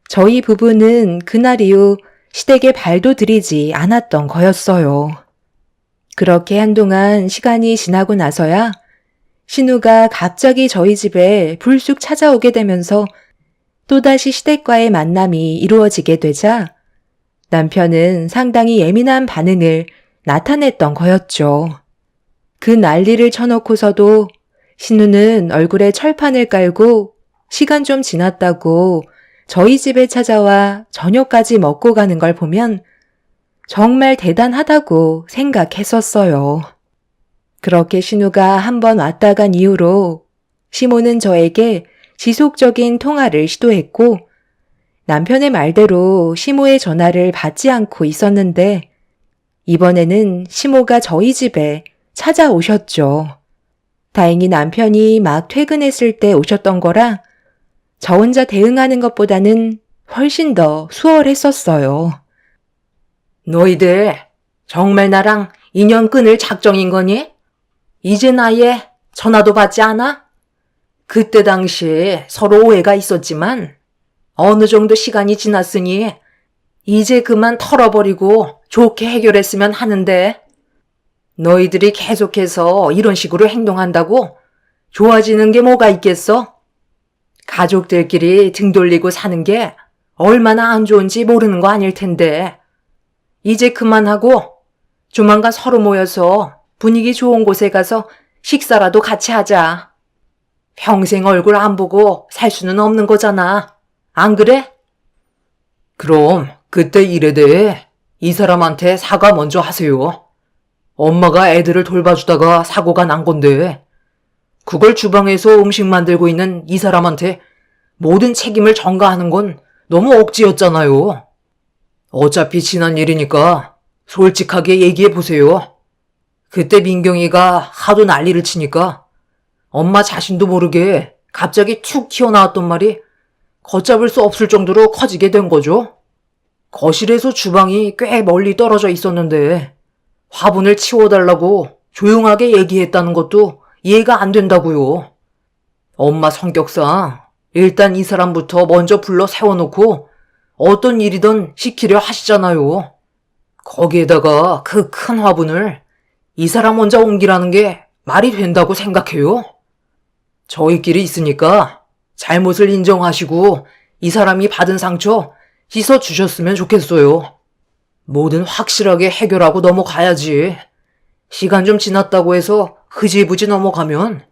저희 부부는 그날 이후 시댁에 발도 들이지 않았던 거였어요. 그렇게 한동안 시간이 지나고 나서야 신우가 갑자기 저희 집에 불쑥 찾아오게 되면서 또다시 시댁과의 만남이 이루어지게 되자 남편은 상당히 예민한 반응을 나타냈던 거였죠. 그 난리를 쳐놓고서도 신우는 얼굴에 철판을 깔고 시간 좀 지났다고 저희 집에 찾아와 저녁까지 먹고 가는 걸 보면 정말 대단하다고 생각했었어요. 그렇게 신우가 한 번 왔다 간 이후로 시모는 저에게 지속적인 통화를 시도했고 남편의 말대로 시모의 전화를 받지 않고 있었는데 이번에는 시모가 저희 집에 찾아오셨죠. 다행히 남편이 막 퇴근했을 때 오셨던 거라 저 혼자 대응하는 것보다는 훨씬 더 수월했었어요. 너희들 정말 나랑 인연 끊을 작정인 거니? 이젠 아예 전화도 받지 않아? 그때 당시 서로 오해가 있었지만 어느 정도 시간이 지났으니 이제 그만 털어버리고 좋게 해결했으면 하는데 너희들이 계속해서 이런 식으로 행동한다고 좋아지는 게 뭐가 있겠어? 가족들끼리 등 돌리고 사는 게 얼마나 안 좋은지 모르는 거 아닐 텐데 이제 그만하고 조만간 서로 모여서 분위기 좋은 곳에 가서 식사라도 같이 하자. 평생 얼굴 안 보고 살 수는 없는 거잖아. 안 그래? 그럼 그때 일에 대해 이 사람한테 사과 먼저 하세요. 엄마가 애들을 돌봐주다가 사고가 난 건데 그걸 주방에서 음식 만들고 있는 이 사람한테 모든 책임을 전가하는 건 너무 억지였잖아요. 어차피 지난 일이니까 솔직하게 얘기해보세요. 그때 민경이가 하도 난리를 치니까 엄마 자신도 모르게 갑자기 툭 튀어나왔던 말이 걷잡을 수 없을 정도로 커지게 된 거죠. 거실에서 주방이 꽤 멀리 떨어져 있었는데 화분을 치워달라고 조용하게 얘기했다는 것도 이해가 안 된다고요. 엄마 성격상 일단 이 사람부터 먼저 불러 세워놓고 어떤 일이든 시키려 하시잖아요. 거기에다가 그 큰 화분을 이 사람 혼자 옮기라는 게 말이 된다고 생각해요? 저희끼리 있으니까 잘못을 인정하시고 이 사람이 받은 상처 씻어주셨으면 좋겠어요. 뭐든 확실하게 해결하고 넘어가야지. 시간 좀 지났다고 해서 흐지부지 넘어가면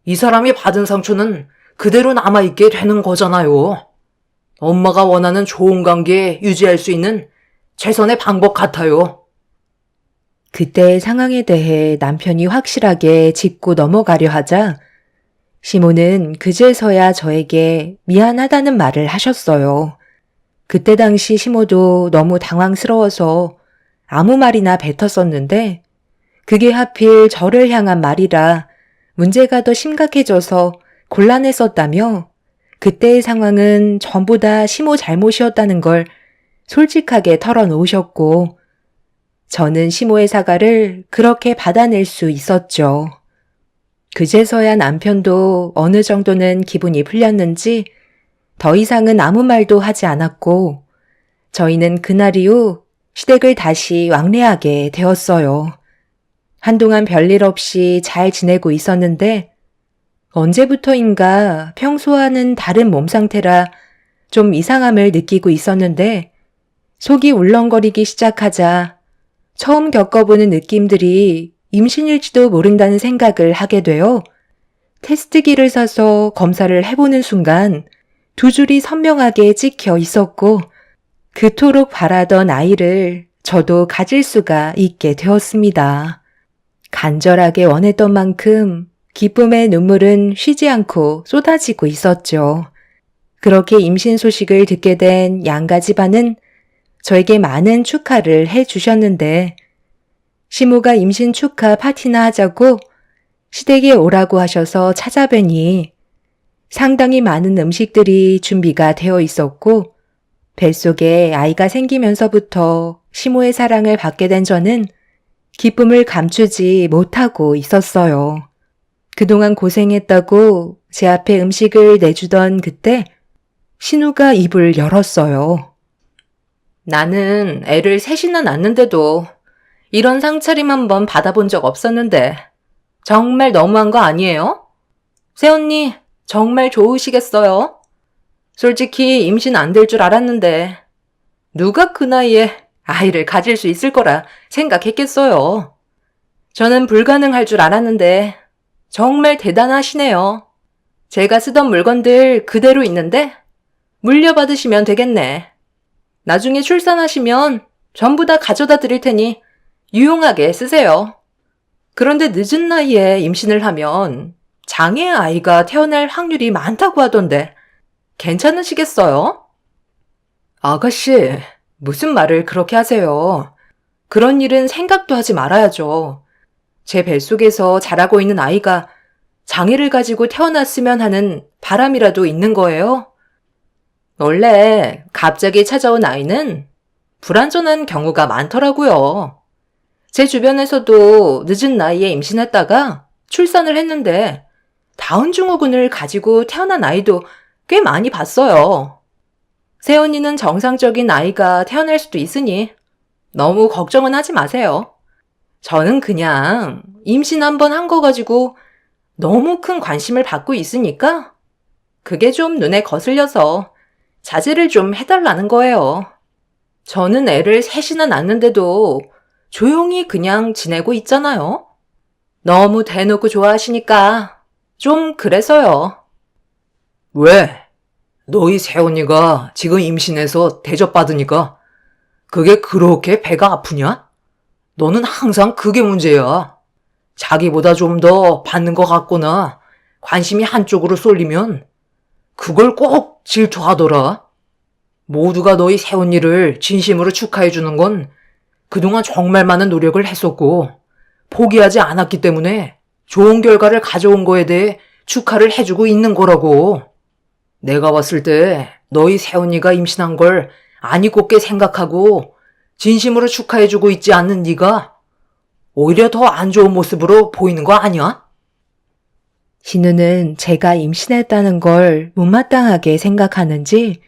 이 사람이 받은 상처는 그대로 남아있게 되는 거잖아요. 엄마가 원하는 좋은 관계 유지할 수 있는 최선의 방법 같아요. 그때의 상황에 대해 남편이 확실하게 짚고 넘어가려 하자 시모는 그제서야 저에게 미안하다는 말을 하셨어요. 그때 당시 시모도 너무 당황스러워서 아무 말이나 뱉었었는데 그게 하필 저를 향한 말이라 문제가 더 심각해져서 곤란했었다며 그때의 상황은 전부 다 시모 잘못이었다는 걸 솔직하게 털어놓으셨고 저는 시모의 사과를 그렇게 받아낼 수 있었죠. 그제서야 남편도 어느 정도는 기분이 풀렸는지 더 이상은 아무 말도 하지 않았고 저희는 그날 이후 시댁을 다시 왕래하게 되었어요. 한동안 별일 없이 잘 지내고 있었는데 언제부터인가 평소와는 다른 몸 상태라 좀 이상함을 느끼고 있었는데 속이 울렁거리기 시작하자 처음 겪어보는 느낌들이 임신일지도 모른다는 생각을 하게 되어 테스트기를 사서 검사를 해보는 순간 두 줄이 선명하게 찍혀 있었고 그토록 바라던 아이를 저도 가질 수가 있게 되었습니다. 간절하게 원했던 만큼 기쁨의 눈물은 쉬지 않고 쏟아지고 있었죠. 그렇게 임신 소식을 듣게 된 양가 집안은 저에게 많은 축하를 해주셨는데 시모가 임신 축하 파티나 하자고 시댁에 오라고 하셔서 찾아뵈니 상당히 많은 음식들이 준비가 되어 있었고 뱃속에 아이가 생기면서부터 시모의 사랑을 받게 된 저는 기쁨을 감추지 못하고 있었어요. 그동안 고생했다고 제 앞에 음식을 내주던 그때 신우가 입을 열었어요. 나는 애를 셋이나 낳는데도 이런 상차림 한번 받아본 적 없었는데 정말 너무한 거 아니에요? 새언니 정말 좋으시겠어요? 솔직히 임신 안 될 줄 알았는데 누가 그 나이에 아이를 가질 수 있을 거라 생각했겠어요. 저는 불가능할 줄 알았는데 정말 대단하시네요. 제가 쓰던 물건들 그대로 있는데 물려받으시면 되겠네. 나중에 출산하시면 전부 다 가져다 드릴 테니 유용하게 쓰세요. 그런데 늦은 나이에 임신을 하면 장애 아이가 태어날 확률이 많다고 하던데 괜찮으시겠어요? 아가씨, 무슨 말을 그렇게 하세요? 그런 일은 생각도 하지 말아야죠. 제 뱃속에서 자라고 있는 아이가 장애를 가지고 태어났으면 하는 바람이라도 있는 거예요? 원래 갑자기 찾아온 아이는 불완전한 경우가 많더라고요. 제 주변에서도 늦은 나이에 임신했다가 출산을 했는데 다운증후군을 가지고 태어난 아이도 꽤 많이 봤어요. 새언니는 정상적인 아이가 태어날 수도 있으니 너무 걱정은 하지 마세요. 저는 그냥 임신 한 번 한 거 가지고 너무 큰 관심을 받고 있으니까 그게 좀 눈에 거슬려서 자제를 좀 해달라는 거예요. 저는 애를 셋이나 낳는데도 조용히 그냥 지내고 있잖아요. 너무 대놓고 좋아하시니까 좀 그래서요. 왜? 너희 새언니가 지금 임신해서 대접받으니까 그게 그렇게 배가 아프냐? 너는 항상 그게 문제야. 자기보다 좀 더 받는 것 같거나 관심이 한쪽으로 쏠리면 그걸 꼭 질투하더라. 모두가 너희 새언니를 진심으로 축하해주는 건 그동안 정말 많은 노력을 했었고 포기하지 않았기 때문에 좋은 결과를 가져온 거에 대해 축하를 해주고 있는 거라고. 내가 봤을 때 너희 새언니가 임신한 걸 아니 곱게 생각하고 진심으로 축하해주고 있지 않는 네가 오히려 더 안 좋은 모습으로 보이는 거 아니야? 신우는 제가 임신했다는 걸 못마땅하게 생각하는지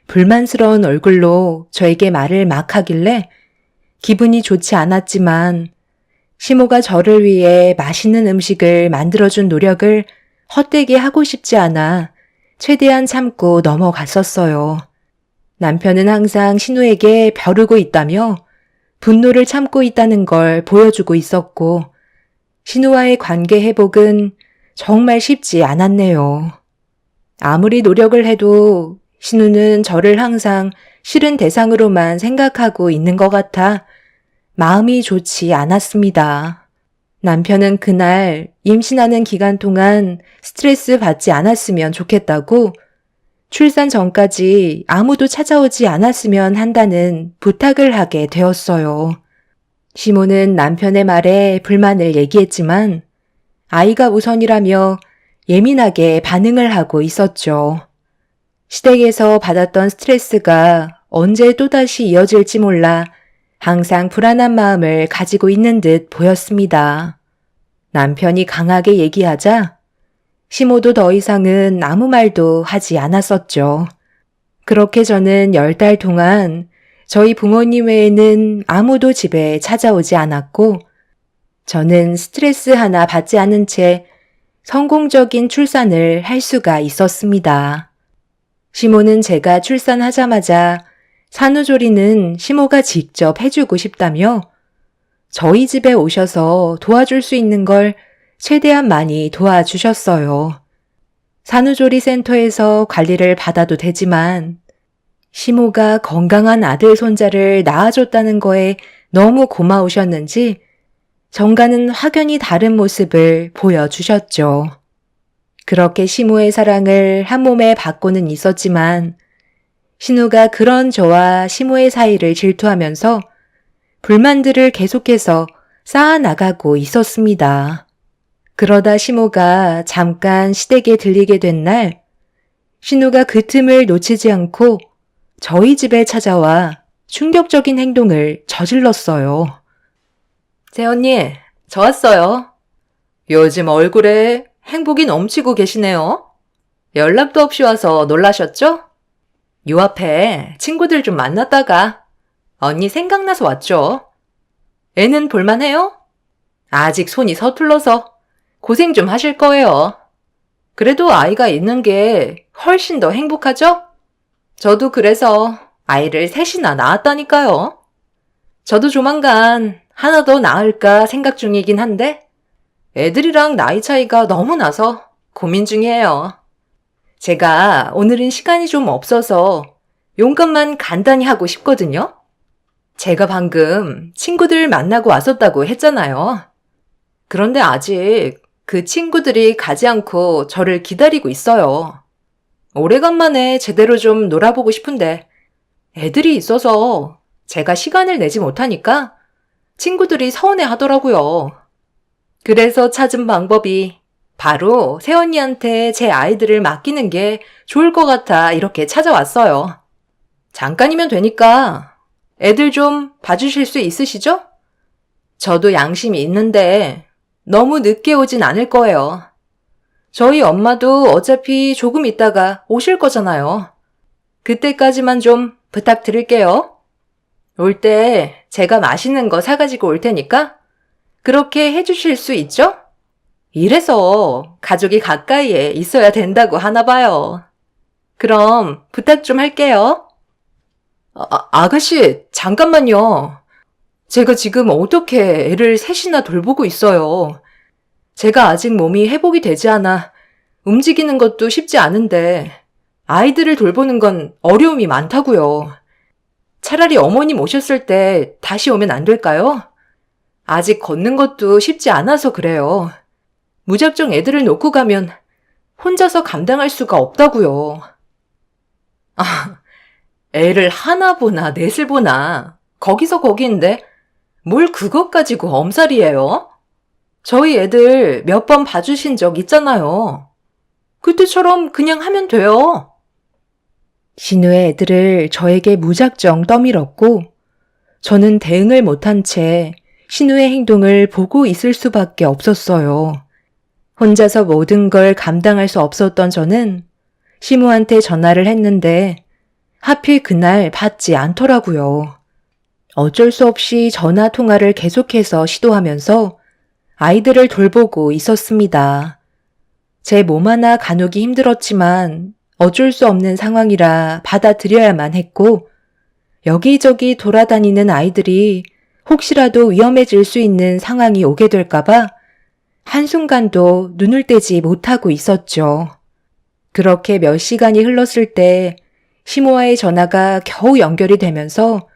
불만스러운 얼굴로 저에게 말을 막 하길래 기분이 좋지 않았지만 시모가 저를 위해 맛있는 음식을 만들어준 노력을 헛되게 하고 싶지 않아 최대한 참고 넘어갔었어요. 남편은 항상 신우에게 벼르고 있다며 분노를 참고 있다는 걸 보여주고 있었고 신우와의 관계 회복은 정말 쉽지 않았네요. 아무리 노력을 해도 신우는 저를 항상 싫은 대상으로만 생각하고 있는 것 같아 마음이 좋지 않았습니다. 남편은 그날 임신하는 기간 동안 스트레스 받지 않았으면 좋겠다고 출산 전까지 아무도 찾아오지 않았으면 한다는 부탁을 하게 되었어요. 시모는 남편의 말에 불만을 얘기했지만 아이가 우선이라며 예민하게 반응을 하고 있었죠. 시댁에서 받았던 스트레스가 언제 또다시 이어질지 몰라 항상 불안한 마음을 가지고 있는 듯 보였습니다. 남편이 강하게 얘기하자 시모도 더 이상은 아무 말도 하지 않았었죠. 그렇게 저는 10달 동안 저희 부모님 외에는 아무도 집에 찾아오지 않았고 저는 스트레스 하나 받지 않은 채 성공적인 출산을 할 수가 있었습니다. 시모는 제가 출산하자마자 산후조리는 시모가 직접 해주고 싶다며 저희 집에 오셔서 도와줄 수 있는 걸 최대한 많이 도와주셨어요. 산후조리 센터에서 관리를 받아도 되지만 시모가 건강한 아들 손자를 낳아줬다는 거에 너무 고마우셨는지 정가는 확연히 다른 모습을 보여주셨죠. 그렇게 시모의 사랑을 한 몸에 받고는 있었지만 신우가 그런 저와 시모의 사이를 질투하면서 불만들을 계속해서 쌓아나가고 있었습니다. 그러다 시모가 잠깐 시댁에 들리게 된 날, 신우가 그 틈을 놓치지 않고 저희 집에 찾아와 충격적인 행동을 저질렀어요. 새언니, 저 왔어요. 요즘 얼굴에 행복이 넘치고 계시네요. 연락도 없이 와서 놀라셨죠? 요 앞에 친구들 좀 만났다가 언니 생각나서 왔죠. 애는 볼만해요? 아직 손이 서툴러서 고생 좀 하실 거예요. 그래도 아이가 있는 게 훨씬 더 행복하죠? 저도 그래서 아이를 셋이나 낳았다니까요. 저도 조만간 하나 더 낳을까 생각 중이긴 한데 애들이랑 나이 차이가 너무 나서 고민 중이에요. 제가 오늘은 시간이 좀 없어서 용건만 간단히 하고 싶거든요. 제가 방금 친구들 만나고 왔었다고 했잖아요. 그런데 아직 그 친구들이 가지 않고 저를 기다리고 있어요. 오래간만에 제대로 좀 놀아보고 싶은데 애들이 있어서 제가 시간을 내지 못하니까 친구들이 서운해 하더라고요. 그래서 찾은 방법이 바로 새언니한테 제 아이들을 맡기는 게 좋을 것 같아 이렇게 찾아왔어요. 잠깐이면 되니까 애들 좀 봐주실 수 있으시죠? 저도 양심이 있는데 너무 늦게 오진 않을 거예요. 저희 엄마도 어차피 조금 있다가 오실 거잖아요. 그때까지만 좀 부탁드릴게요. 올 때 제가 맛있는 거 사가지고 올 테니까 그렇게 해주실 수 있죠? 이래서 가족이 가까이에 있어야 된다고 하나 봐요. 그럼 부탁 좀 할게요. 아가씨, 잠깐만요. 제가 지금 어떻게 애를 셋이나 돌보고 있어요. 제가 아직 몸이 회복이 되지 않아 움직이는 것도 쉽지 않은데 아이들을 돌보는 건 어려움이 많다고요. 차라리 어머님 오셨을 때 다시 오면 안 될까요? 아직 걷는 것도 쉽지 않아서 그래요. 무작정 애들을 놓고 가면 혼자서 감당할 수가 없다고요. 애를 하나 보나 넷을 보나 거기서 거기인데 뭘 그것 가지고 엄살이에요? 저희 애들 몇 번 봐주신 적 있잖아요. 그때처럼 그냥 하면 돼요. 신우의 애들을 저에게 무작정 떠밀었고 저는 대응을 못한 채 신우의 행동을 보고 있을 수밖에 없었어요. 혼자서 모든 걸 감당할 수 없었던 저는 시무한테 전화를 했는데 하필 그날 받지 않더라고요. 어쩔 수 없이 전화 통화를 계속해서 시도하면서 아이들을 돌보고 있었습니다. 제 몸 하나 가누기 힘들었지만 어쩔 수 없는 상황이라 받아들여야만 했고 여기저기 돌아다니는 아이들이 혹시라도 위험해질 수 있는 상황이 오게 될까봐 한순간도 눈을 떼지 못하고 있었죠. 그렇게 몇 시간이 흘렀을 때 시모와의 전화가 겨우 연결이 되면서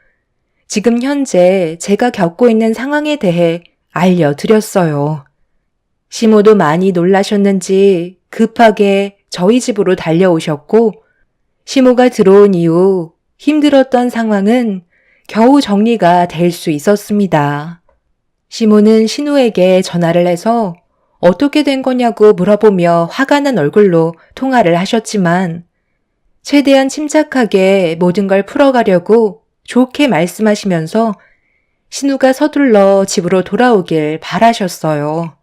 지금 현재 제가 겪고 있는 상황에 대해 알려드렸어요. 시모도 많이 놀라셨는지 급하게 저희 집으로 달려오셨고, 시모가 들어온 이후 힘들었던 상황은 겨우 정리가 될 수 있었습니다. 시모는 신우에게 전화를 해서 어떻게 된 거냐고 물어보며 화가 난 얼굴로 통화를 하셨지만 최대한 침착하게 모든 걸 풀어가려고 좋게 말씀하시면서 신우가 서둘러 집으로 돌아오길 바라셨어요.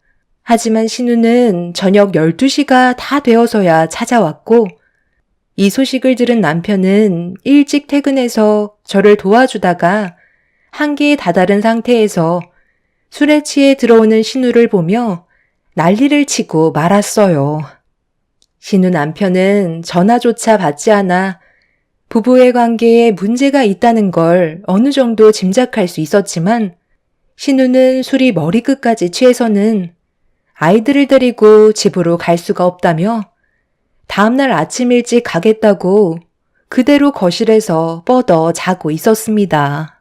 하지만 신우는 저녁 12시가 다 되어서야 찾아왔고 이 소식을 들은 남편은 일찍 퇴근해서 저를 도와주다가 한계에 다다른 상태에서 술에 취해 들어오는 신우를 보며 난리를 치고 말았어요. 신우 남편은 전화조차 받지 않아 부부의 관계에 문제가 있다는 걸 어느 정도 짐작할 수 있었지만 신우는 술이 머리끝까지 취해서는 아이들을 데리고 집으로 갈 수가 없다며 다음날 아침 일찍 가겠다고 그대로 거실에서 뻗어 자고 있었습니다.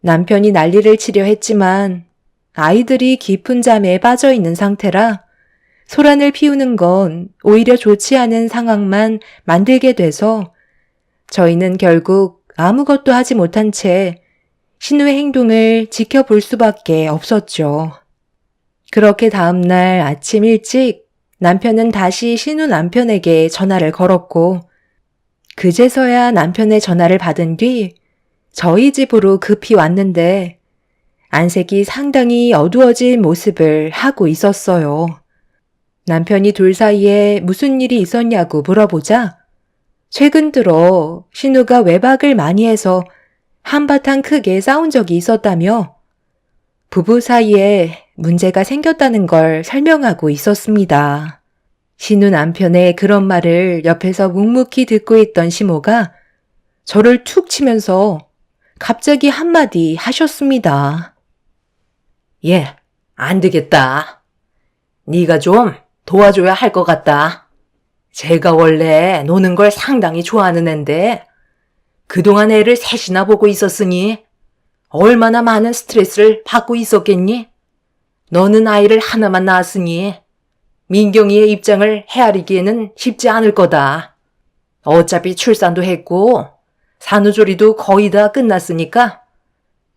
남편이 난리를 치려 했지만 아이들이 깊은 잠에 빠져 있는 상태라 소란을 피우는 건 오히려 좋지 않은 상황만 만들게 돼서 저희는 결국 아무것도 하지 못한 채 신우의 행동을 지켜볼 수밖에 없었죠. 그렇게 다음날 아침 일찍 남편은 다시 신우 남편에게 전화를 걸었고 그제서야 남편의 전화를 받은 뒤 저희 집으로 급히 왔는데 안색이 상당히 어두워진 모습을 하고 있었어요. 남편이 둘 사이에 무슨 일이 있었냐고 물어보자 최근 들어 신우가 외박을 많이 해서 한바탕 크게 싸운 적이 있었다며 부부 사이에 문제가 생겼다는 걸 설명하고 있었습니다. 신우 남편의 그런 말을 옆에서 묵묵히 듣고 있던 시모가 저를 툭 치면서 갑자기 한마디 하셨습니다. 얘, 안 되겠다. 네가 좀 도와줘야 할 것 같다. 제가 원래 노는 걸 상당히 좋아하는 앤데 그동안 애를 셋이나 보고 있었으니 얼마나 많은 스트레스를 받고 있었겠니? 너는 아이를 하나만 낳았으니 민경이의 입장을 헤아리기에는 쉽지 않을 거다. 어차피 출산도 했고 산후조리도 거의 다 끝났으니까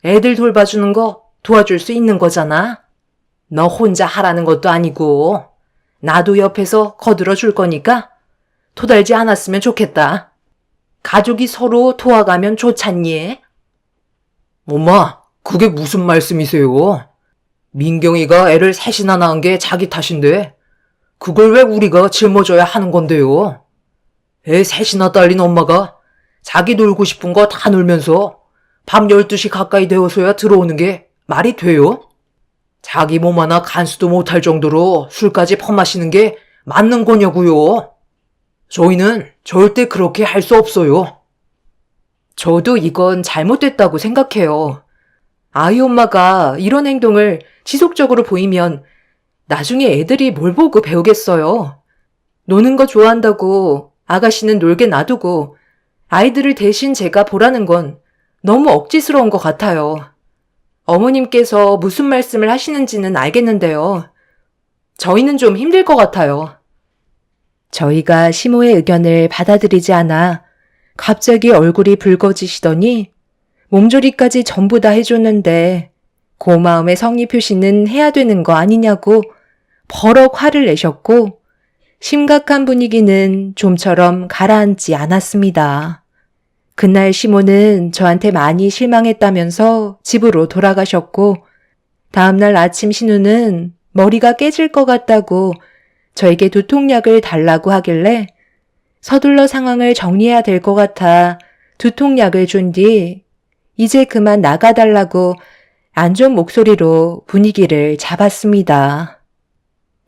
애들 돌봐주는 거 도와줄 수 있는 거잖아. 너 혼자 하라는 것도 아니고 나도 옆에서 거들어 줄 거니까 토달지 않았으면 좋겠다. 가족이 서로 도와가면 좋잖니? 엄마, 그게 무슨 말씀이세요? 민경이가 애를 셋이나 낳은 게 자기 탓인데 그걸 왜 우리가 짊어져야 하는 건데요? 애 셋이나 딸린 엄마가 자기 놀고 싶은 거 다 놀면서 밤 12시 가까이 되어서야 들어오는 게 말이 돼요? 자기 몸 하나 간수도 못할 정도로 술까지 퍼마시는 게 맞는 거냐고요? 저희는 절대 그렇게 할 수 없어요. 저도 이건 잘못됐다고 생각해요. 아이 엄마가 이런 행동을 지속적으로 보이면 나중에 애들이 뭘 보고 배우겠어요. 노는 거 좋아한다고 아가씨는 놀게 놔두고 아이들을 대신 제가 보라는 건 너무 억지스러운 것 같아요. 어머님께서 무슨 말씀을 하시는지는 알겠는데요. 저희는 좀 힘들 것 같아요. 저희가 시모의 의견을 받아들이지 않아 갑자기 얼굴이 붉어지시더니 몸조리까지 전부 다 해줬는데 고마움의 성의 표시는 해야 되는 거 아니냐고 버럭 화를 내셨고 심각한 분위기는 좀처럼 가라앉지 않았습니다. 그날 시모는 저한테 많이 실망했다면서 집으로 돌아가셨고 다음날 아침 신우는 머리가 깨질 것 같다고 저에게 두통약을 달라고 하길래 서둘러 상황을 정리해야 될 것 같아 두통약을 준 뒤 이제 그만 나가달라고 안 좋은 목소리로 분위기를 잡았습니다.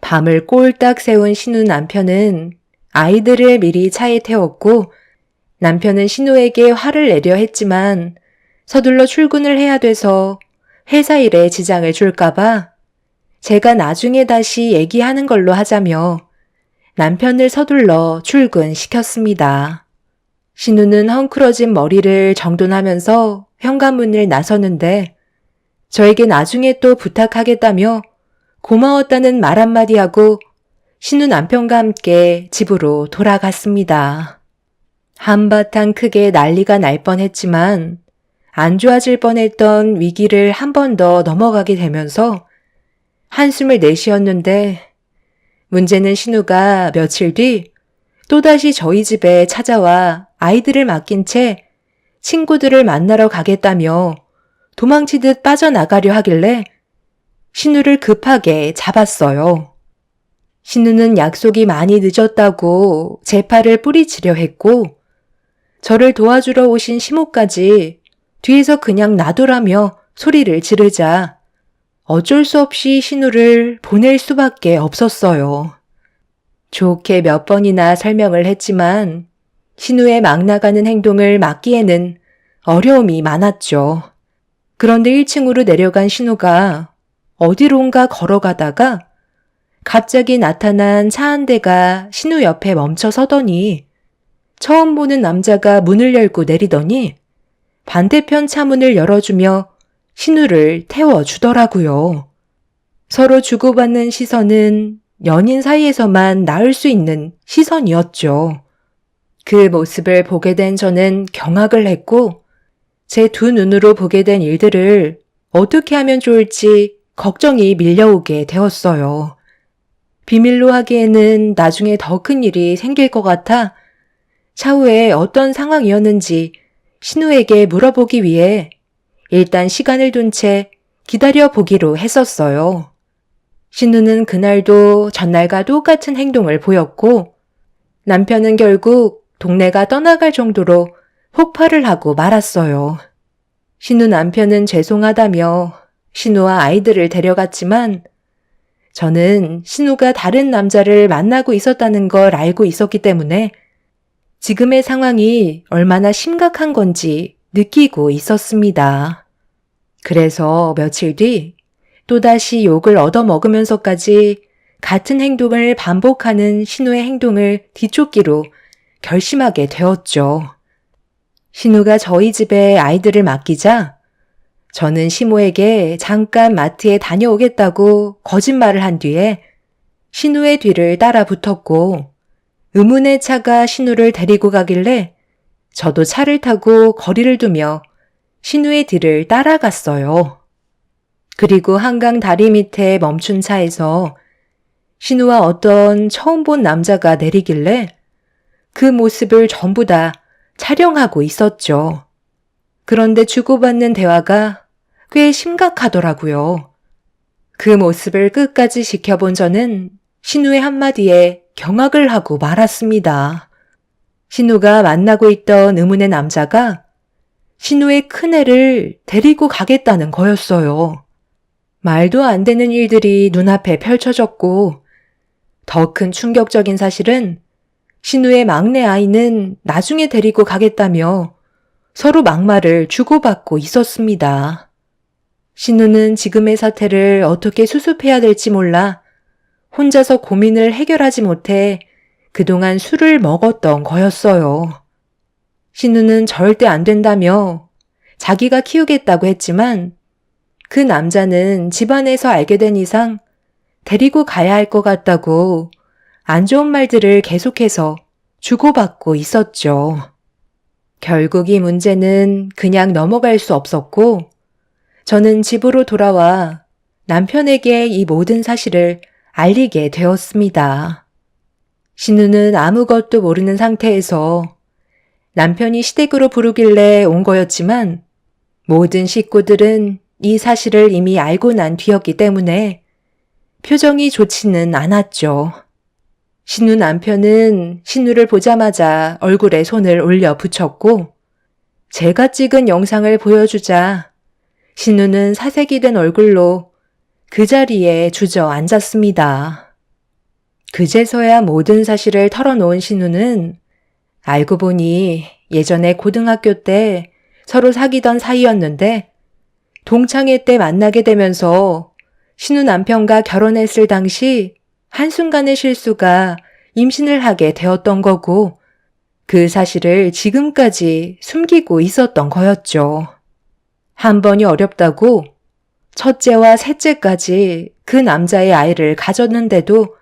밤을 꼴딱 새운 신우 남편은 아이들을 미리 차에 태웠고 남편은 신우에게 화를 내려 했지만 서둘러 출근을 해야 돼서 회사 일에 지장을 줄까봐 제가 나중에 다시 얘기하는 걸로 하자며 남편을 서둘러 출근시켰습니다. 신우는 헝클어진 머리를 정돈하면서 현관문을 나서는데 저에게 나중에 또 부탁하겠다며 고마웠다는 말 한마디 하고 신우 남편과 함께 집으로 돌아갔습니다. 한바탕 크게 난리가 날 뻔했지만 안 좋아질 뻔했던 위기를 한 번 더 넘어가게 되면서 한숨을 내쉬었는데 문제는 신우가 며칠 뒤 또다시 저희 집에 찾아와 아이들을 맡긴 채 친구들을 만나러 가겠다며 도망치듯 빠져나가려 하길래 신우를 급하게 잡았어요. 신우는 약속이 많이 늦었다고 제 팔을 뿌리치려 했고 저를 도와주러 오신 시모까지 뒤에서 그냥 놔두라며 소리를 지르자 어쩔 수 없이 신우를 보낼 수밖에 없었어요. 좋게 몇 번이나 설명을 했지만 신우의 막 나가는 행동을 막기에는 어려움이 많았죠. 그런데 1층으로 내려간 신우가 어디론가 걸어가다가 갑자기 나타난 차 한 대가 신우 옆에 멈춰 서더니 처음 보는 남자가 문을 열고 내리더니 반대편 차문을 열어주며 신우를 태워주더라고요. 서로 주고받는 시선은 연인 사이에서만 나올 수 있는 시선이었죠. 그 모습을 보게 된 저는 경악을 했고 제 두 눈으로 보게 된 일들을 어떻게 하면 좋을지 걱정이 밀려오게 되었어요. 비밀로 하기에는 나중에 더 큰 일이 생길 것 같아 차후에 어떤 상황이었는지 신우에게 물어보기 위해 일단 시간을 둔 채 기다려보기로 했었어요. 신우는 그날도 전날과 똑같은 행동을 보였고 남편은 결국 동네가 떠나갈 정도로 폭발을 하고 말았어요. 신우 남편은 죄송하다며 신우와 아이들을 데려갔지만 저는 신우가 다른 남자를 만나고 있었다는 걸 알고 있었기 때문에 지금의 상황이 얼마나 심각한 건지 느끼고 있었습니다. 그래서 며칠 뒤 또다시 욕을 얻어먹으면서까지 같은 행동을 반복하는 신우의 행동을 뒤쫓기로 결심하게 되었죠. 신우가 저희 집에 아이들을 맡기자 저는 시모에게 잠깐 마트에 다녀오겠다고 거짓말을 한 뒤에 신우의 뒤를 따라 붙었고 의문의 차가 신우를 데리고 가길래 저도 차를 타고 거리를 두며 신우의 뒤를 따라갔어요. 그리고 한강 다리 밑에 멈춘 차에서 신우와 어떤 처음 본 남자가 내리길래 그 모습을 전부 다 촬영하고 있었죠. 그런데 주고받는 대화가 꽤 심각하더라고요. 그 모습을 끝까지 지켜본 저는 신우의 한마디에 경악을 하고 말았습니다. 신우가 만나고 있던 의문의 남자가 신우의 큰애를 데리고 가겠다는 거였어요. 말도 안 되는 일들이 눈앞에 펼쳐졌고 더 큰 충격적인 사실은 신우의 막내 아이는 나중에 데리고 가겠다며 서로 막말을 주고받고 있었습니다. 신우는 지금의 사태를 어떻게 수습해야 될지 몰라 혼자서 고민을 해결하지 못해 그동안 술을 먹었던 거였어요. 신우는 절대 안 된다며 자기가 키우겠다고 했지만 그 남자는 집안에서 알게 된 이상 데리고 가야 할 것 같다고 안 좋은 말들을 계속해서 주고받고 있었죠. 결국 이 문제는 그냥 넘어갈 수 없었고 저는 집으로 돌아와 남편에게 이 모든 사실을 알리게 되었습니다. 신우는 아무것도 모르는 상태에서 남편이 시댁으로 부르길래 온 거였지만 모든 식구들은 이 사실을 이미 알고 난 뒤였기 때문에 표정이 좋지는 않았죠. 신우 남편은 신우를 보자마자 얼굴에 손을 올려 붙였고 제가 찍은 영상을 보여주자 신우는 사색이 된 얼굴로 그 자리에 주저앉았습니다. 그제서야 모든 사실을 털어놓은 신우는 알고 보니 예전에 고등학교 때 서로 사귀던 사이였는데 동창회 때 만나게 되면서 신우 남편과 결혼했을 당시 한순간의 실수가 임신을 하게 되었던 거고 그 사실을 지금까지 숨기고 있었던 거였죠. 한 번이 어렵다고 첫째와 셋째까지 그 남자의 아이를 가졌는데도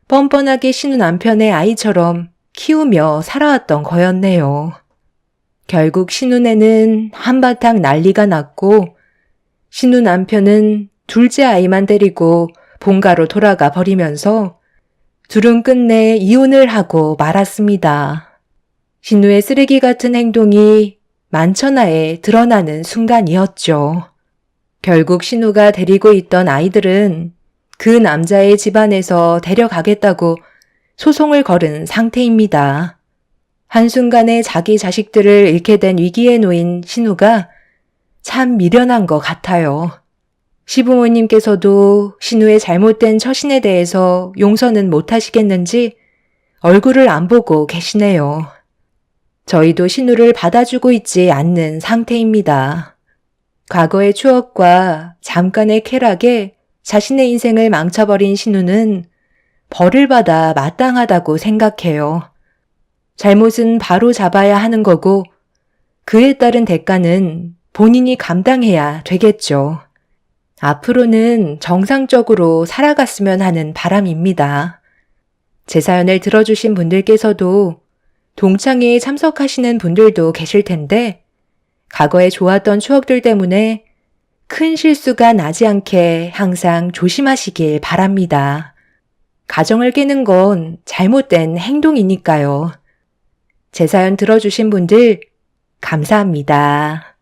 뻔뻔하게 신우 남편의 아이처럼 키우며 살아왔던 거였네요. 결국 신우네는 한바탕 난리가 났고 신우 남편은 둘째 아이만 데리고 본가로 돌아가 버리면서 둘은 끝내 이혼을 하고 말았습니다. 신우의 쓰레기 같은 행동이 만천하에 드러나는 순간이었죠. 결국 신우가 데리고 있던 아이들은 그 남자의 집안에서 데려가겠다고 소송을 걸은 상태입니다. 한순간에 자기 자식들을 잃게 된 위기에 놓인 신우가 참 미련한 것 같아요. 시부모님께서도 신우의 잘못된 처신에 대해서 용서는 못하시겠는지 얼굴을 안 보고 계시네요. 저희도 신우를 받아주고 있지 않는 상태입니다. 과거의 추억과 잠깐의 쾌락에 자신의 인생을 망쳐버린 신우는 벌을 받아 마땅하다고 생각해요. 잘못은 바로 잡아야 하는 거고 그에 따른 대가는 본인이 감당해야 되겠죠. 앞으로는 정상적으로 살아갔으면 하는 바람입니다. 제 사연을 들어주신 분들께서도 동창회에 참석하시는 분들도 계실 텐데 과거에 좋았던 추억들 때문에 큰 실수가 나지 않게 항상 조심하시길 바랍니다. 가정을 깨는 건 잘못된 행동이니까요. 제 사연 들어주신 분들 감사합니다.